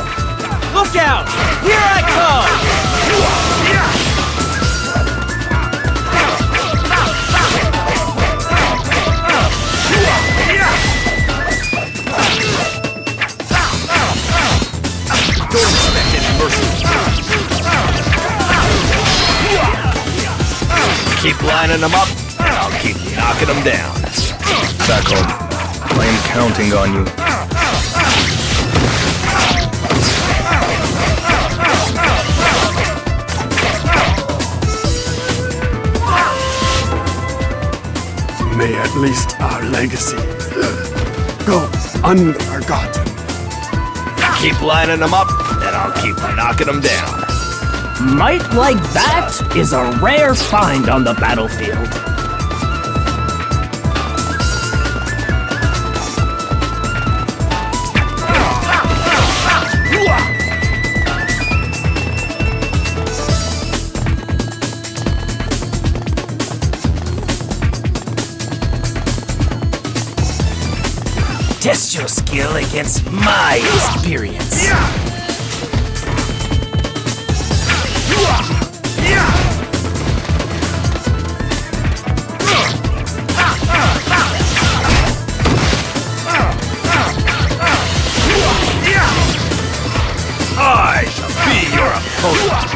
Look out! Here I Don't Keep lining them up, and I'll keep knocking them down. Sakon, I am counting on you. May at least our legacy go unforgotten. Keep lining them up, and I'll keep knocking them down. Might like that is a rare find on the battlefield. Test your skill against my experience. I shall be your opponent.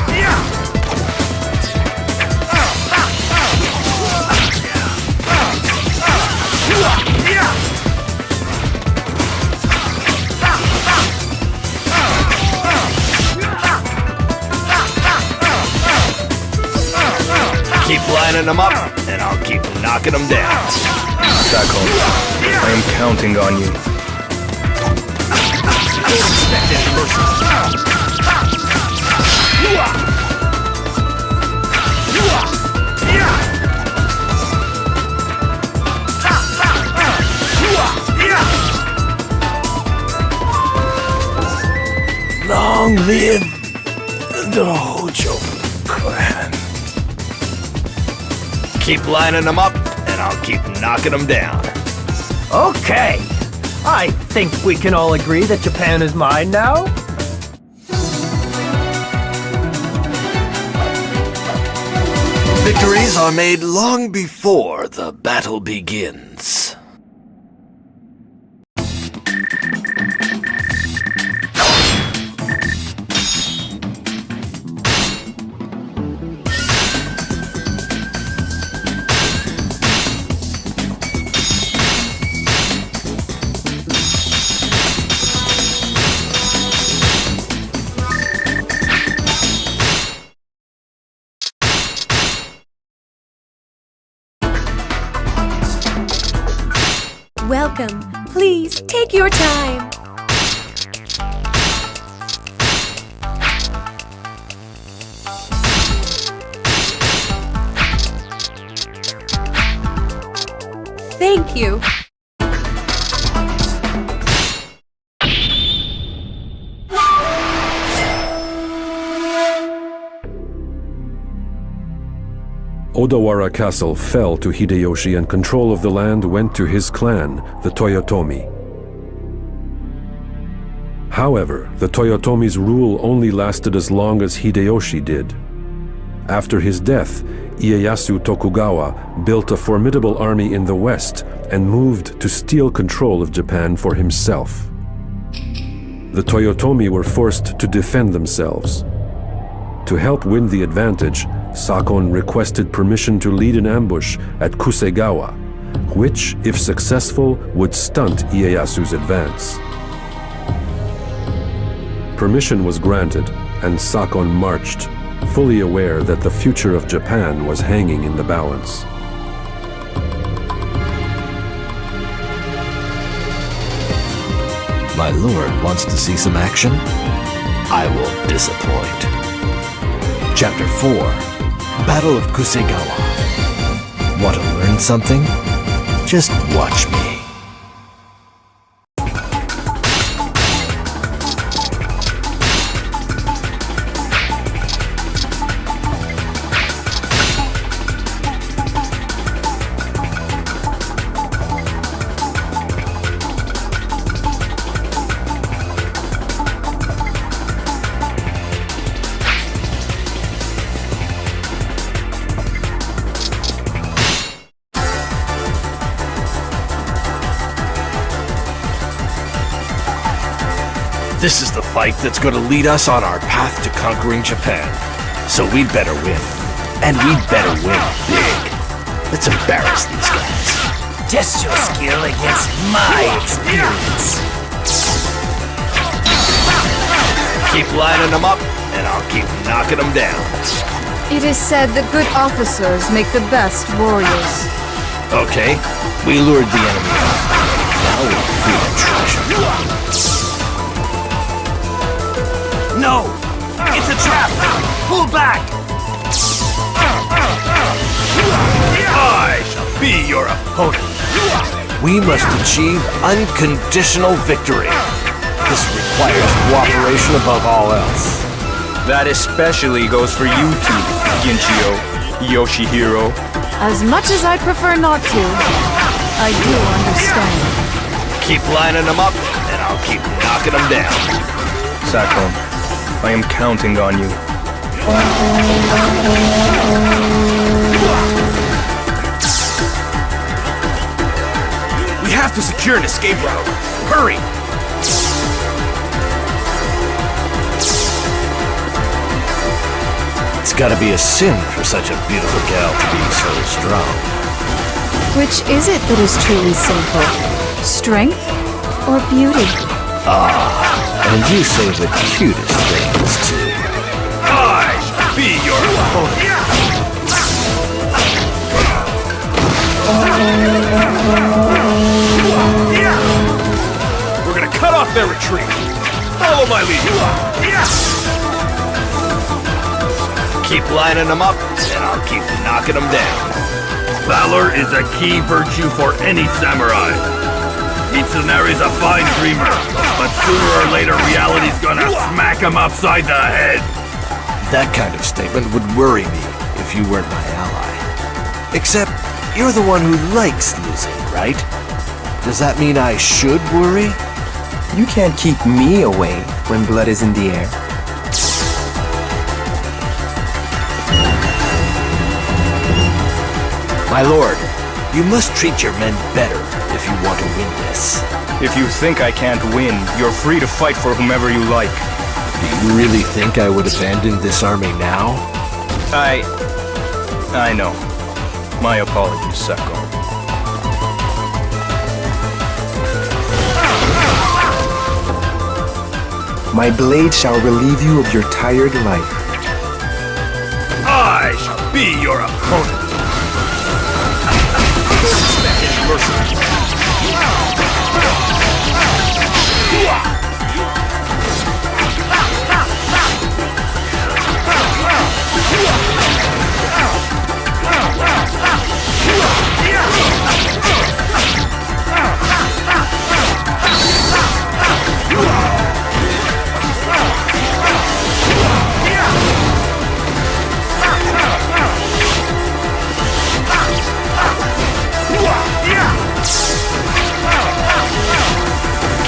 Keep lining them up, and I'll keep knocking them down. Sakon, I am counting on you. Don't expect any mercy. Long live the Hojo clan. Keep lining them up, and I'll keep knocking them down. Okay. I think we can all agree that Japan is mine now. Victories are made long before the battle begins. Welcome. Please take your time. Thank you. Odawara Castle fell to Hideyoshi and control of the land went to his clan, the Toyotomi. However, the Toyotomi's rule only lasted as long as Hideyoshi did. After his death, Ieyasu Tokugawa built a formidable army in the west and moved to steal control of Japan for himself. The Toyotomi were forced to defend themselves. To help win the advantage, Sakon requested permission to lead an ambush at Kusegawa, which, if successful, would stunt Ieyasu's advance. Permission was granted, and Sakon marched, fully aware that the future of Japan was hanging in the balance. My lord wants to see some action? I will disappoint. Chapter 4, Battle of Kusegawa. Want to learn something? Just watch me. This is the fight that's going to lead us on our path to conquering Japan. So we'd better win. And we better win big. Let's embarrass these guys. Test your skill against my experience. Keep lining them up, and I'll keep knocking them down. It is said that good officers make the best warriors. Okay, we lured the enemy out. Now we'll free the treasure. No! It's a trap! Pull back! I shall be your opponent. We must achieve unconditional victory. This requires cooperation above all else. That especially goes for you two, Ginchio, Yoshihiro. As much as I'd prefer not to, I do understand. Keep lining them up, and I'll keep knocking them down. Sakon, I am counting on you. We have to secure an escape route. Hurry! It's gotta be a sin for such a beautiful gal to be so strong. Which is it that is truly sinful? Strength or beauty? And you say the cutest things, too. I shall be your opponent. We're gonna cut off their retreat. Follow my lead. Keep lining them up, and I'll keep knocking them down. Valor is a key virtue for any samurai. Mitsunare's a fine dreamer, but sooner or later reality's gonna smack him upside the head. That kind of statement would worry me if you weren't my ally. Except, you're the one who likes losing, right? Does that mean I should worry? You can't keep me away when blood is in the air. My lord, you must treat your men better if you want to win this. If you think I can't win, you're free to fight for whomever you like. Do you really think I would abandon this army now? I know. My apologies, Sakon. My blade shall relieve you of your tired life. I shall be your opponent.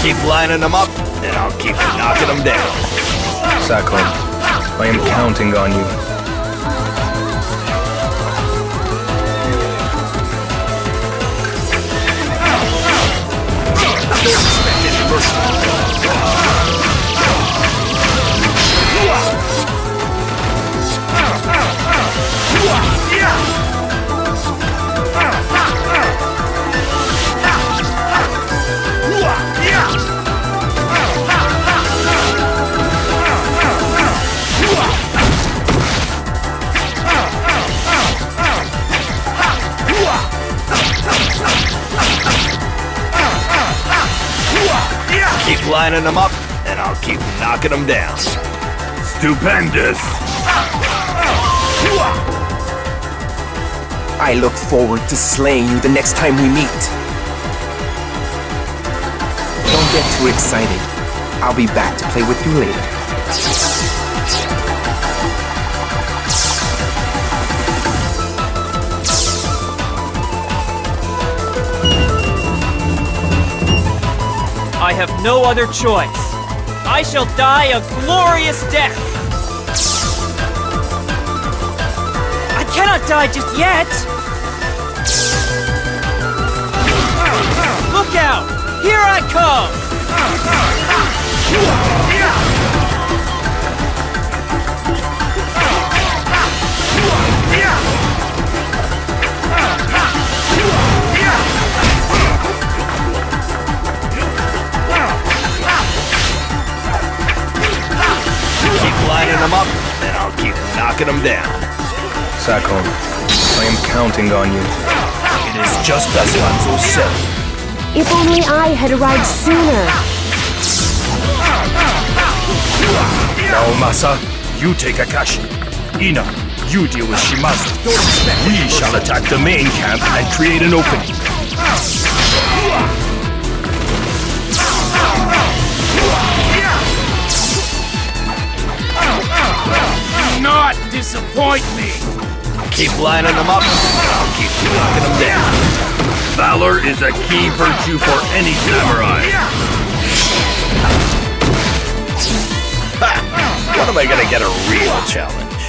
Keep lining them up, and I'll keep knocking them down. Sakon, I am counting on you. Keep lining them up, and I'll keep knocking them down. Stupendous! I look forward to slaying you the next time we meet. Don't get too excited. I'll be back to play with you later. I have no other choice. I shall die a glorious death. I cannot die just yet. Look out! Here I come! knocking them down. Sakon, I am counting on you. It is just as Hanzo said. If only I had arrived sooner. Now, Masa, you take Akashi. Ina, you deal with Shimazu. We shall attack the main camp and create an opening. Do not disappoint me! Keep lining them up, and I'll keep knocking them down. Valor is a key virtue for any samurai. Ha! When am I gonna get a real challenge?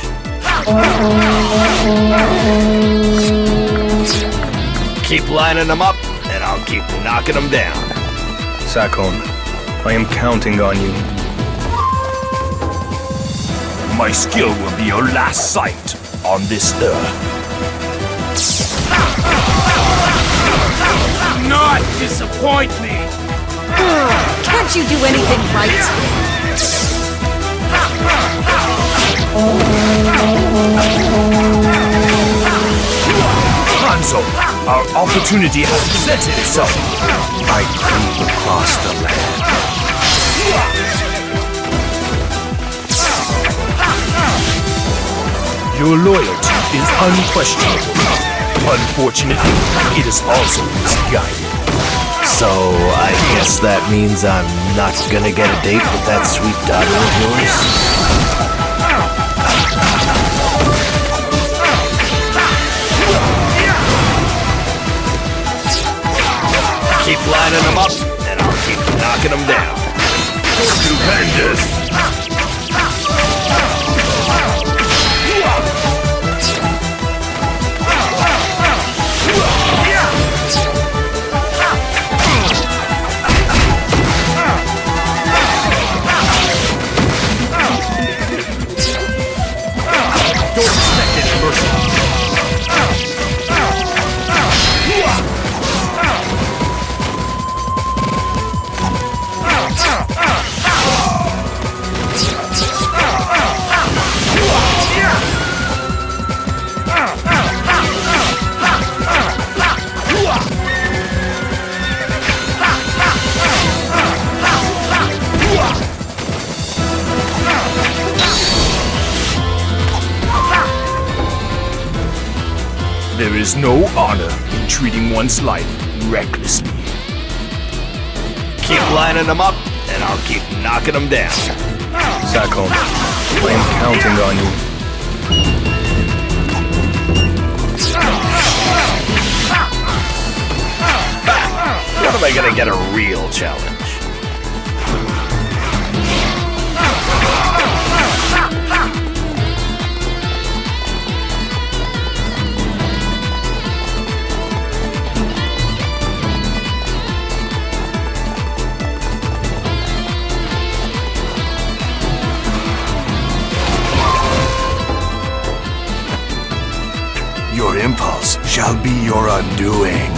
Keep lining them up, and I'll keep knocking them down. Sakon, I am counting on you. My skill will be your last sight on this earth. Do not disappoint me! Can't you do anything right? Hanzo, our opportunity has presented itself. I creep across the land. Your loyalty is unquestionable. Unfortunately, it is also misguided. So, I guess that means I'm not gonna get a date with that sweet daughter of yours? Keep lining them up, and I'll keep knocking them down. Stupendous! There is no honor in treating one's life recklessly. Keep lining them up, and I'll keep knocking them down. Sakon, I am counting on you. When am I gonna get a real challenge? Your impulse shall be your undoing.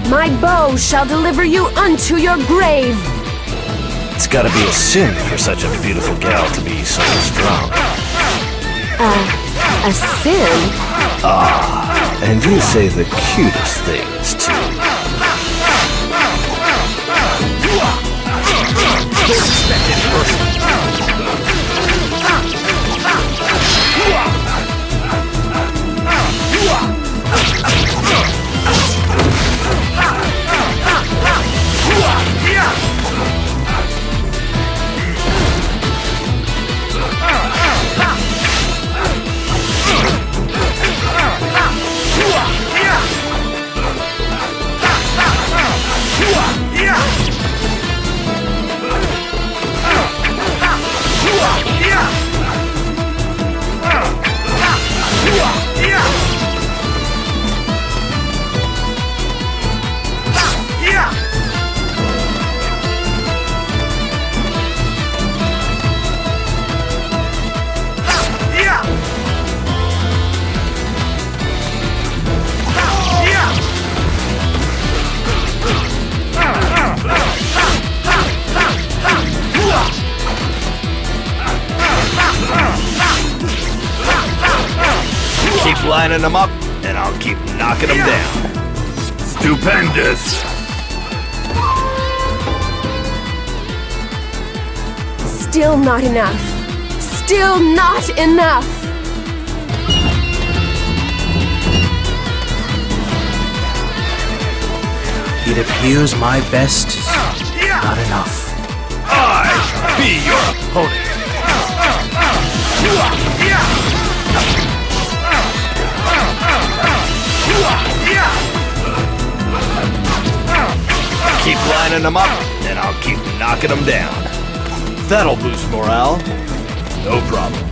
My bow shall deliver you unto your grave. It's gotta be a sin for such a beautiful gal to be so strong. A sin? Ah, and you say the cutest things, too. Keep lining them up, and I'll keep knocking them down. Stupendous! Still not enough. Still not enough. It appears my best is not enough. I be your opponent! Keep lining them up, and I'll keep knocking them down. That'll boost morale. No problem.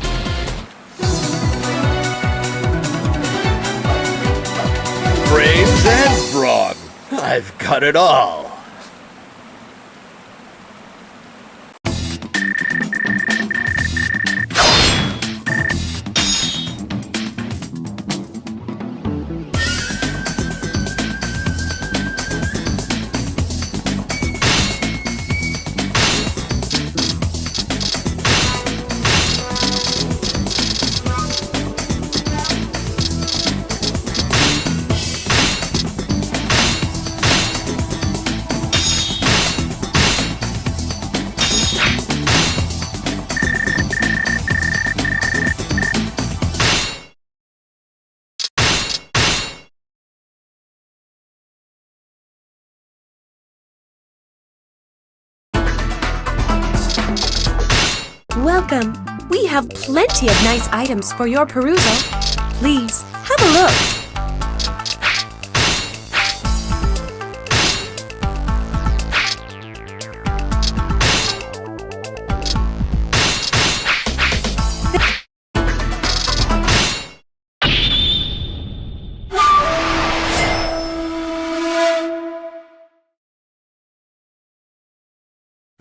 Brains and brawn. I've got it all. Welcome. We have plenty of nice items for your perusal. Please, have a look.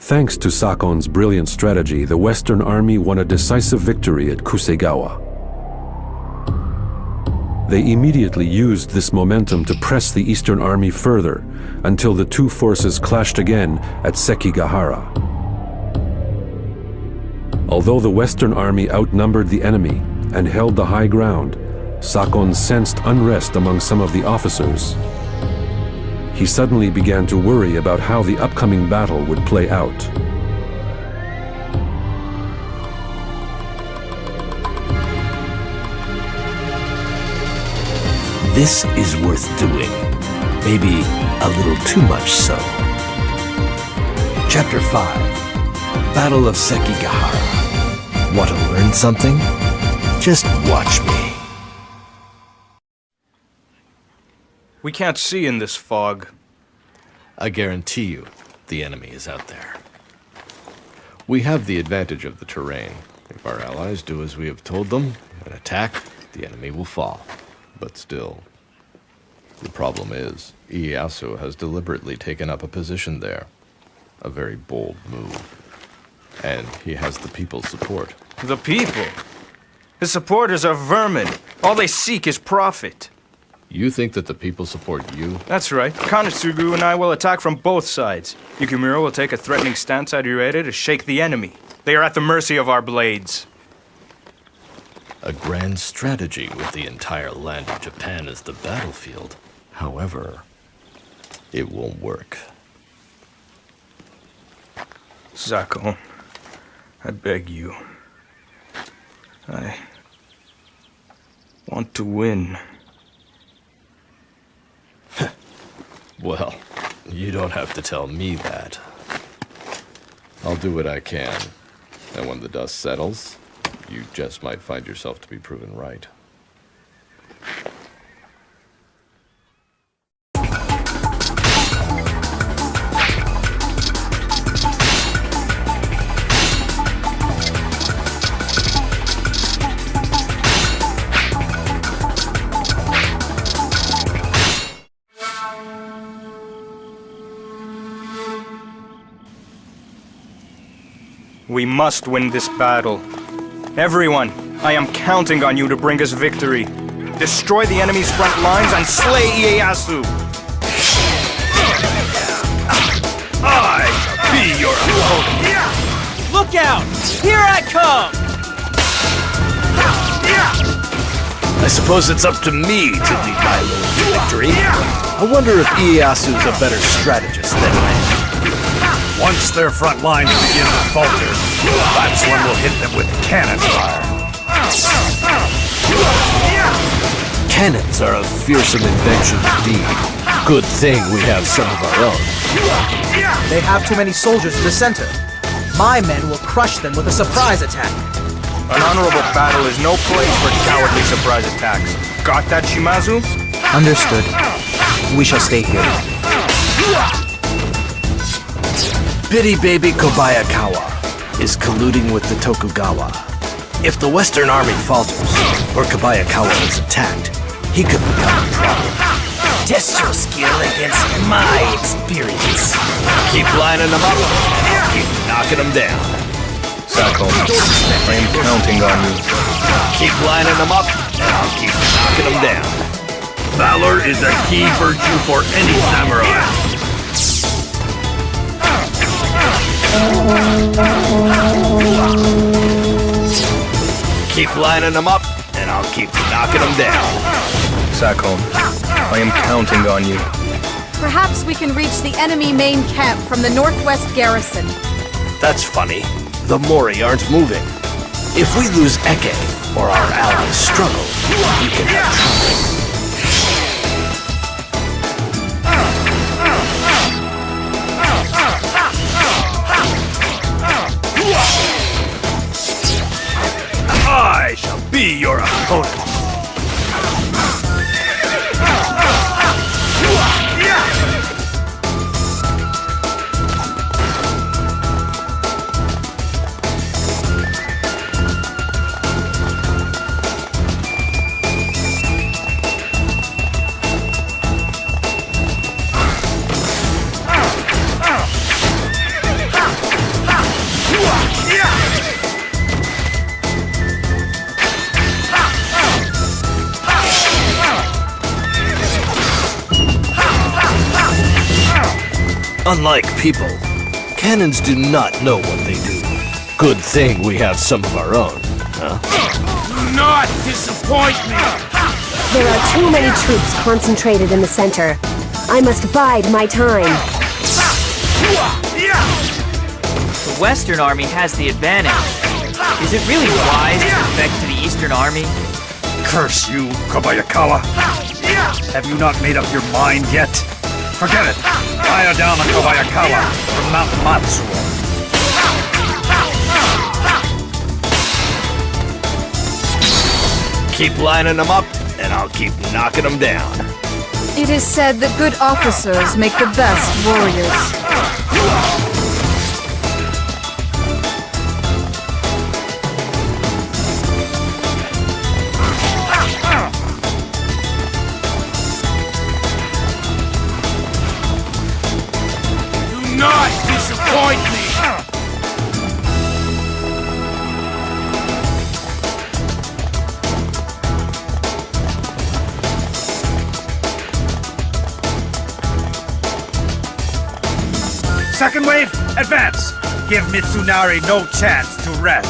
Thanks to Sakon's brilliant strategy, the Western Army won a decisive victory at Kusegawa. They immediately used this momentum to press the Eastern Army further, until the two forces clashed again at Sekigahara. Although the Western Army outnumbered the enemy and held the high ground, Sakon sensed unrest among some of the officers. He suddenly began to worry about how the upcoming battle would play out. This is worth doing. Maybe a little too much so. Chapter 5. Battle of Sekigahara. Want to learn something? Just watch me. We can't see in this fog. I guarantee you, the enemy is out there. We have the advantage of the terrain. If our allies do as we have told them and attack, the enemy will fall. But still, the problem is, Ieyasu has deliberately taken up a position there. A very bold move. And he has the people's support. The people? His supporters are vermin. All they seek is profit. You think that the people support you? That's right. Kanetsugu and I will attack from both sides. Yukimura will take a threatening stance at Ueda to shake the enemy. They are at the mercy of our blades. A grand strategy with the entire land of Japan as the battlefield. However, it won't work. Sakon, I beg you. I want to win. Well, you don't have to tell me that. I'll do what I can. And when the dust settles, you just might find yourself to be proven right. We must win this battle. Everyone, I am counting on you to bring us victory. Destroy the enemy's front lines and slay Ieyasu! I be your opponent! Look out! Here I come! I suppose it's up to me to lead my lord to victory. I wonder if Ieyasu's a better strategist than I am. Once their front lines begin to falter, that's when we'll hit them with cannon fire. Cannons are a fearsome invention indeed. Good thing we have some of our own. They have too many soldiers in the center. My men will crush them with a surprise attack. An honorable battle is no place for cowardly surprise attacks. Got that, Shimazu? Understood. We shall stay here. Bitty baby Kobayakawa is colluding with the Tokugawa. If the Western Army falters, or Kobayakawa is attacked, he could become a problem. Test your skill against my experience. Keep lining them up, and I'll keep knocking them down. Sakon, I am counting on you. Keep lining them up, and I'll keep knocking them down. Valor is a key virtue for any samurai. Keep lining them up, and I'll keep knocking them down. Sakon, I am counting on you. Perhaps we can reach the enemy main camp from the northwest garrison. That's funny. The Mori aren't moving. If we lose Eke, or our allies struggle, we can have trouble. I shall be your opponent. Unlike people, cannons do not know what they do. Good thing we have some of our own, huh? Do not disappoint me! There are too many troops concentrated in the center. I must bide my time. The Western Army has the advantage. Is it really wise to defect to the Eastern Army? Curse you, Kobayakawa! Have you not made up your mind yet? Forget it! Fire down on Kobayakawa from Mount Matsuo. Keep lining them up, and I'll keep knocking them down. It is said that good officers make the best warriors. Do not disappoint me! Second wave, advance! Give Mitsunari no chance to rest.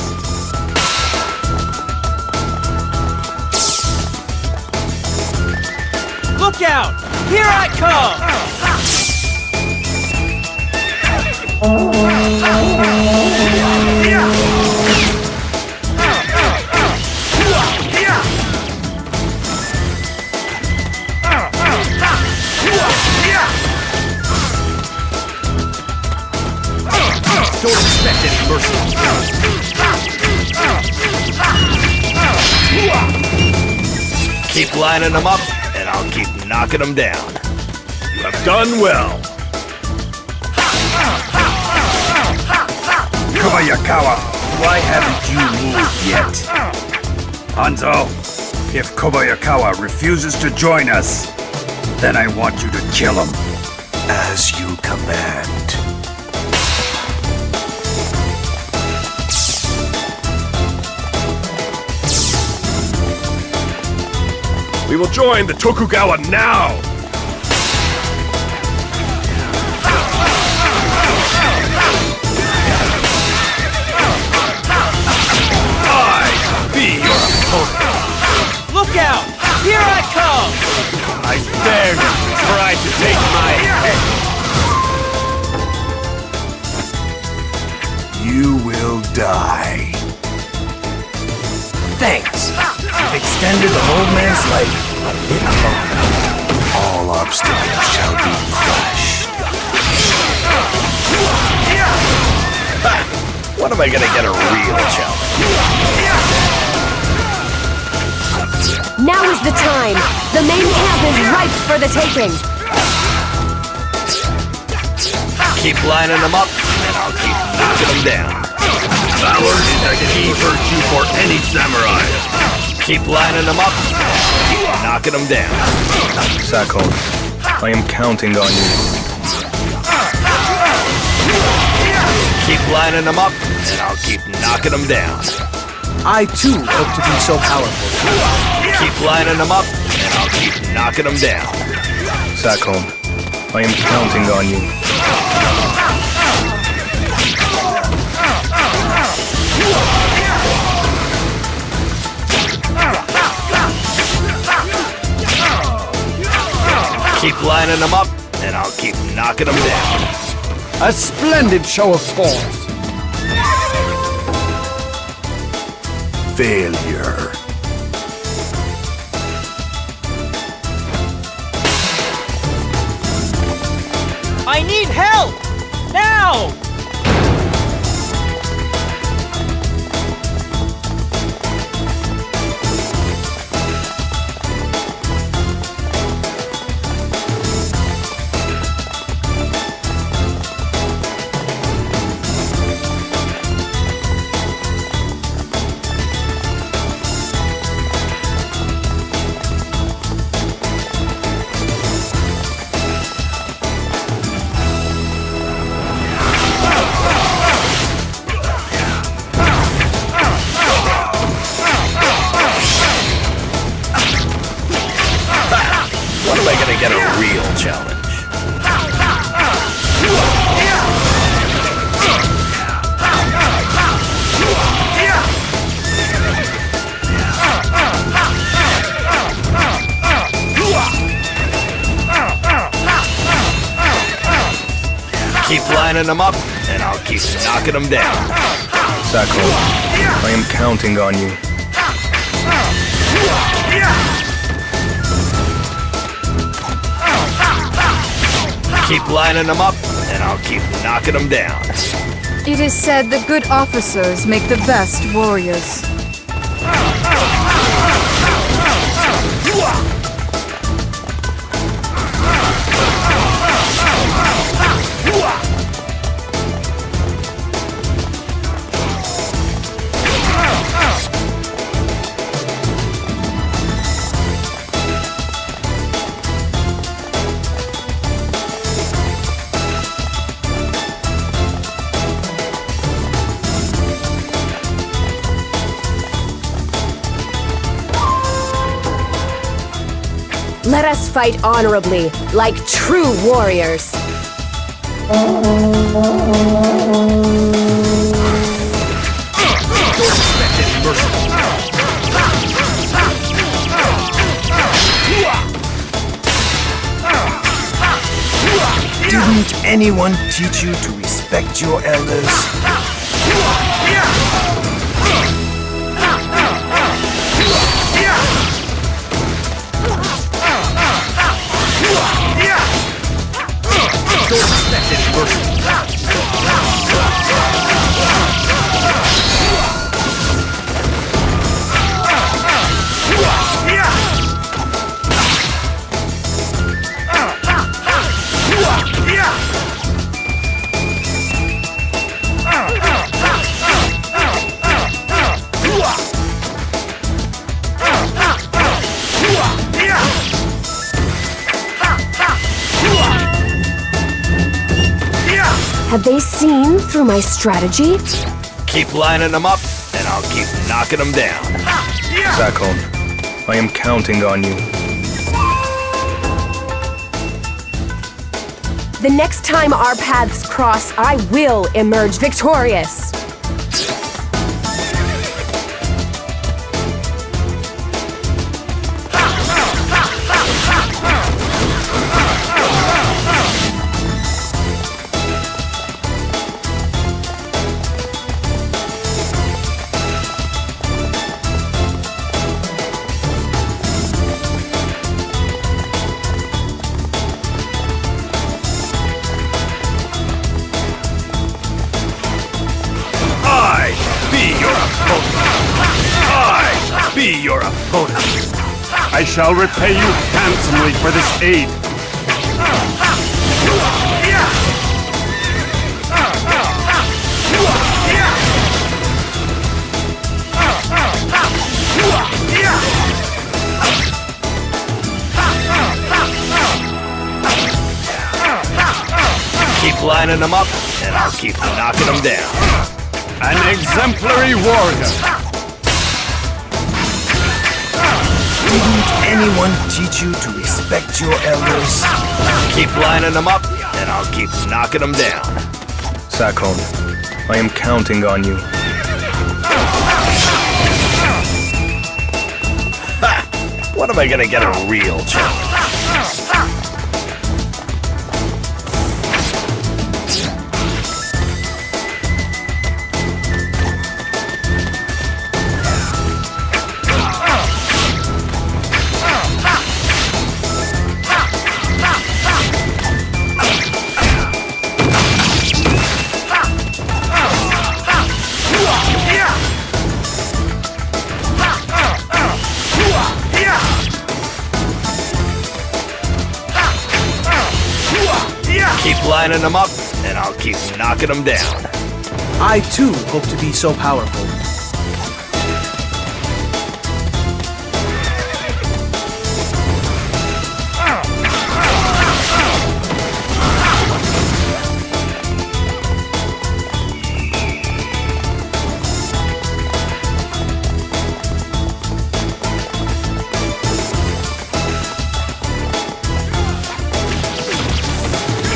Look out! Here I come! Don't expect any mercy. Keep lining them up, and I'll keep knocking them down. You have done well. Kobayakawa, why haven't you moved yet? Hanzo, if Kobayakawa refuses to join us, then I want you to kill him. As you command. We will join the Tokugawa now! I be your opponent! Look out! Here I come! I dare you to try to take my head! You will die. Thanks. You've extended the old man's life a bit longer. All obstacles shall be crushed. Ha! When am I gonna get a real challenge? Now is the time! The main camp is ripe for the taking! Keep lining them up, and I'll keep knocking them down. Valor is a key virtue for any samurai. Keep lining them up, keep knocking them down. Sakon, I am counting on you. Keep lining them up, and I'll keep knocking them down. I too hope to be so powerful. Keep lining them up, and I'll keep knocking them down. Sakon, I am counting on you. Keep lining them up, and I'll keep knocking them down. A splendid show of force. Failure. I need help! Now! When am I gonna get a real challenge? Keep lining them up, and I'll keep knocking them down. Sakon, I am counting on you. Keep lining them up, and I'll keep knocking them down. It is said that good officers make the best warriors. Let us fight honorably, like true warriors. Didn't anyone teach you to respect your elders? Have they seen through my strategy? Keep lining them up, and I'll keep knocking them down. Sakon, I am counting on you. The next time our paths cross, I will emerge victorious. Be your opponent. I shall repay you handsomely for this aid. Keep lining them up, and I'll keep knocking them down. An exemplary warrior. Didn't anyone teach you to respect your elders? Keep lining them up, and I'll keep knocking them down. Sakon, I am counting on you. Ha! When am I gonna get a real challenge? Keep lining them up, and I'll keep knocking them down. I too hope to be so powerful.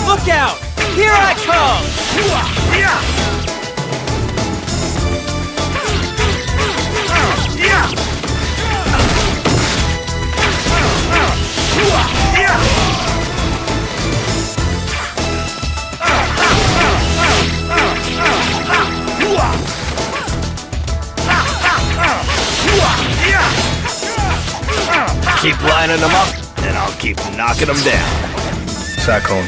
Look out! Here I come! Keep lining them up, and I'll keep knocking them down. Sakon,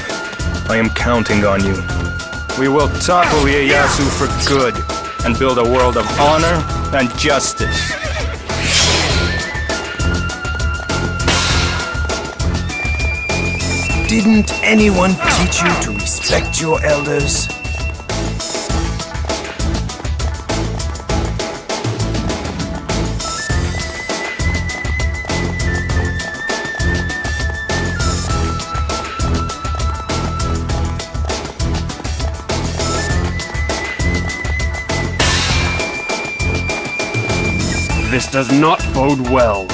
I am counting on you. We will topple Ieyasu for good and build a world of honor and justice. Didn't anyone teach you to respect your elders? This does not bode well.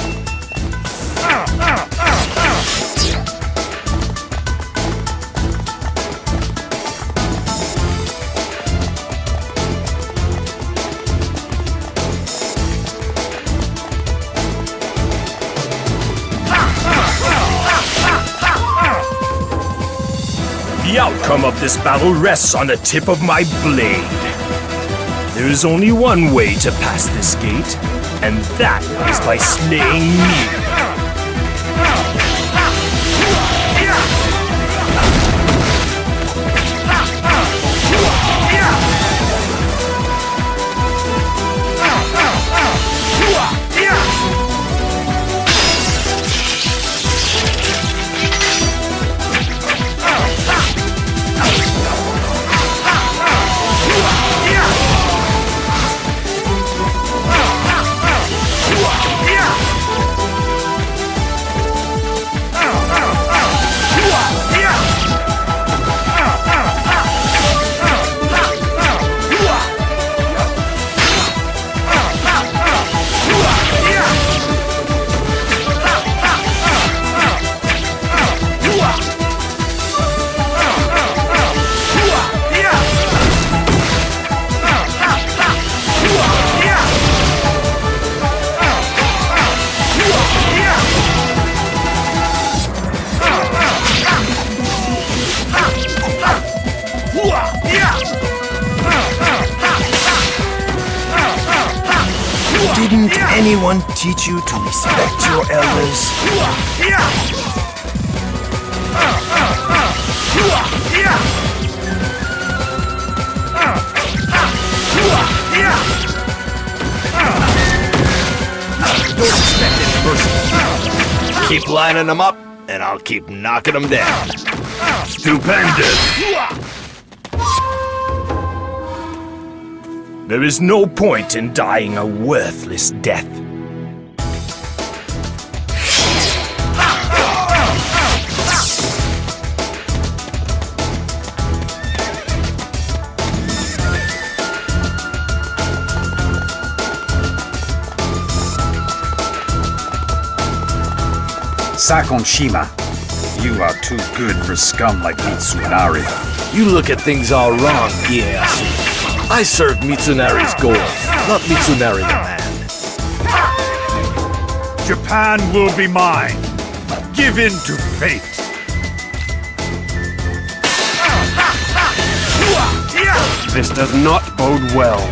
The outcome of this battle rests on the tip of my blade. There is only one way to pass this gate, and that is by slaying me. Didn't anyone teach you to respect your elders? Keep lining them up, and I'll keep knocking them down. Stupendous! There is no point in dying a worthless death. Sakon Shima, you are too good for scum like Mitsunari. You look at things all wrong, Ieyasu. I serve Mitsunari's goals, not Mitsunari the man. Japan will be mine. Give in to fate. This does not bode well.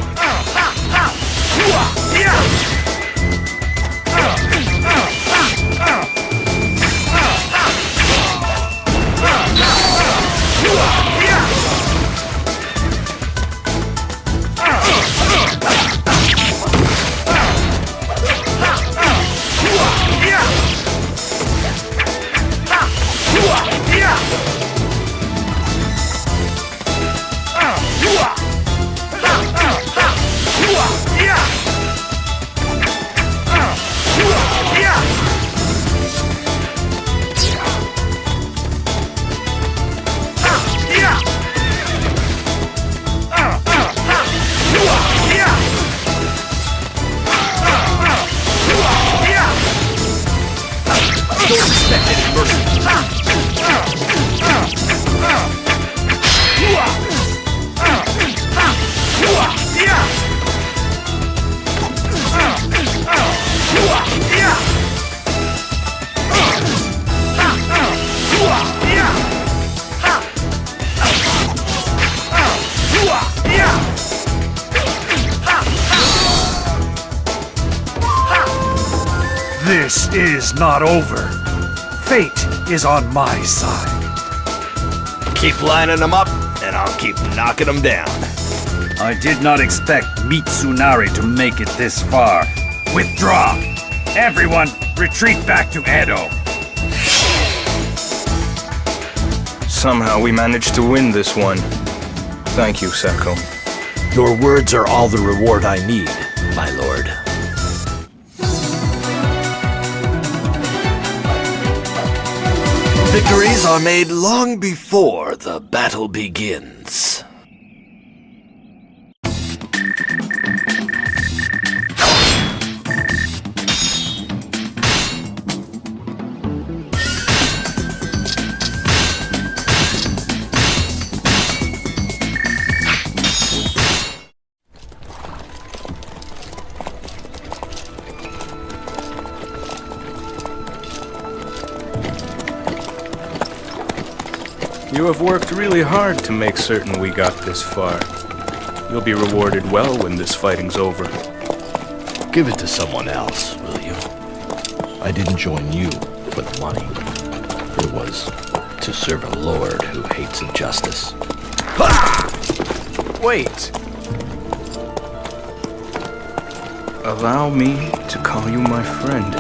This is not over. Fate is on my side. Keep lining them up, and I'll keep knocking them down. I did not expect Mitsunari to make it this far. Withdraw! Everyone, retreat back to Edo! Somehow we managed to win this one. Thank you, Sakon. Your words are all the reward I need, my lord. Victories are made long before the battle begins. You have worked really hard to make certain we got this far. You'll be rewarded well when this fighting's over. Give it to someone else, will you? I didn't join you for the money. It was to serve a lord who hates injustice. Wait! Allow me to call you my friend.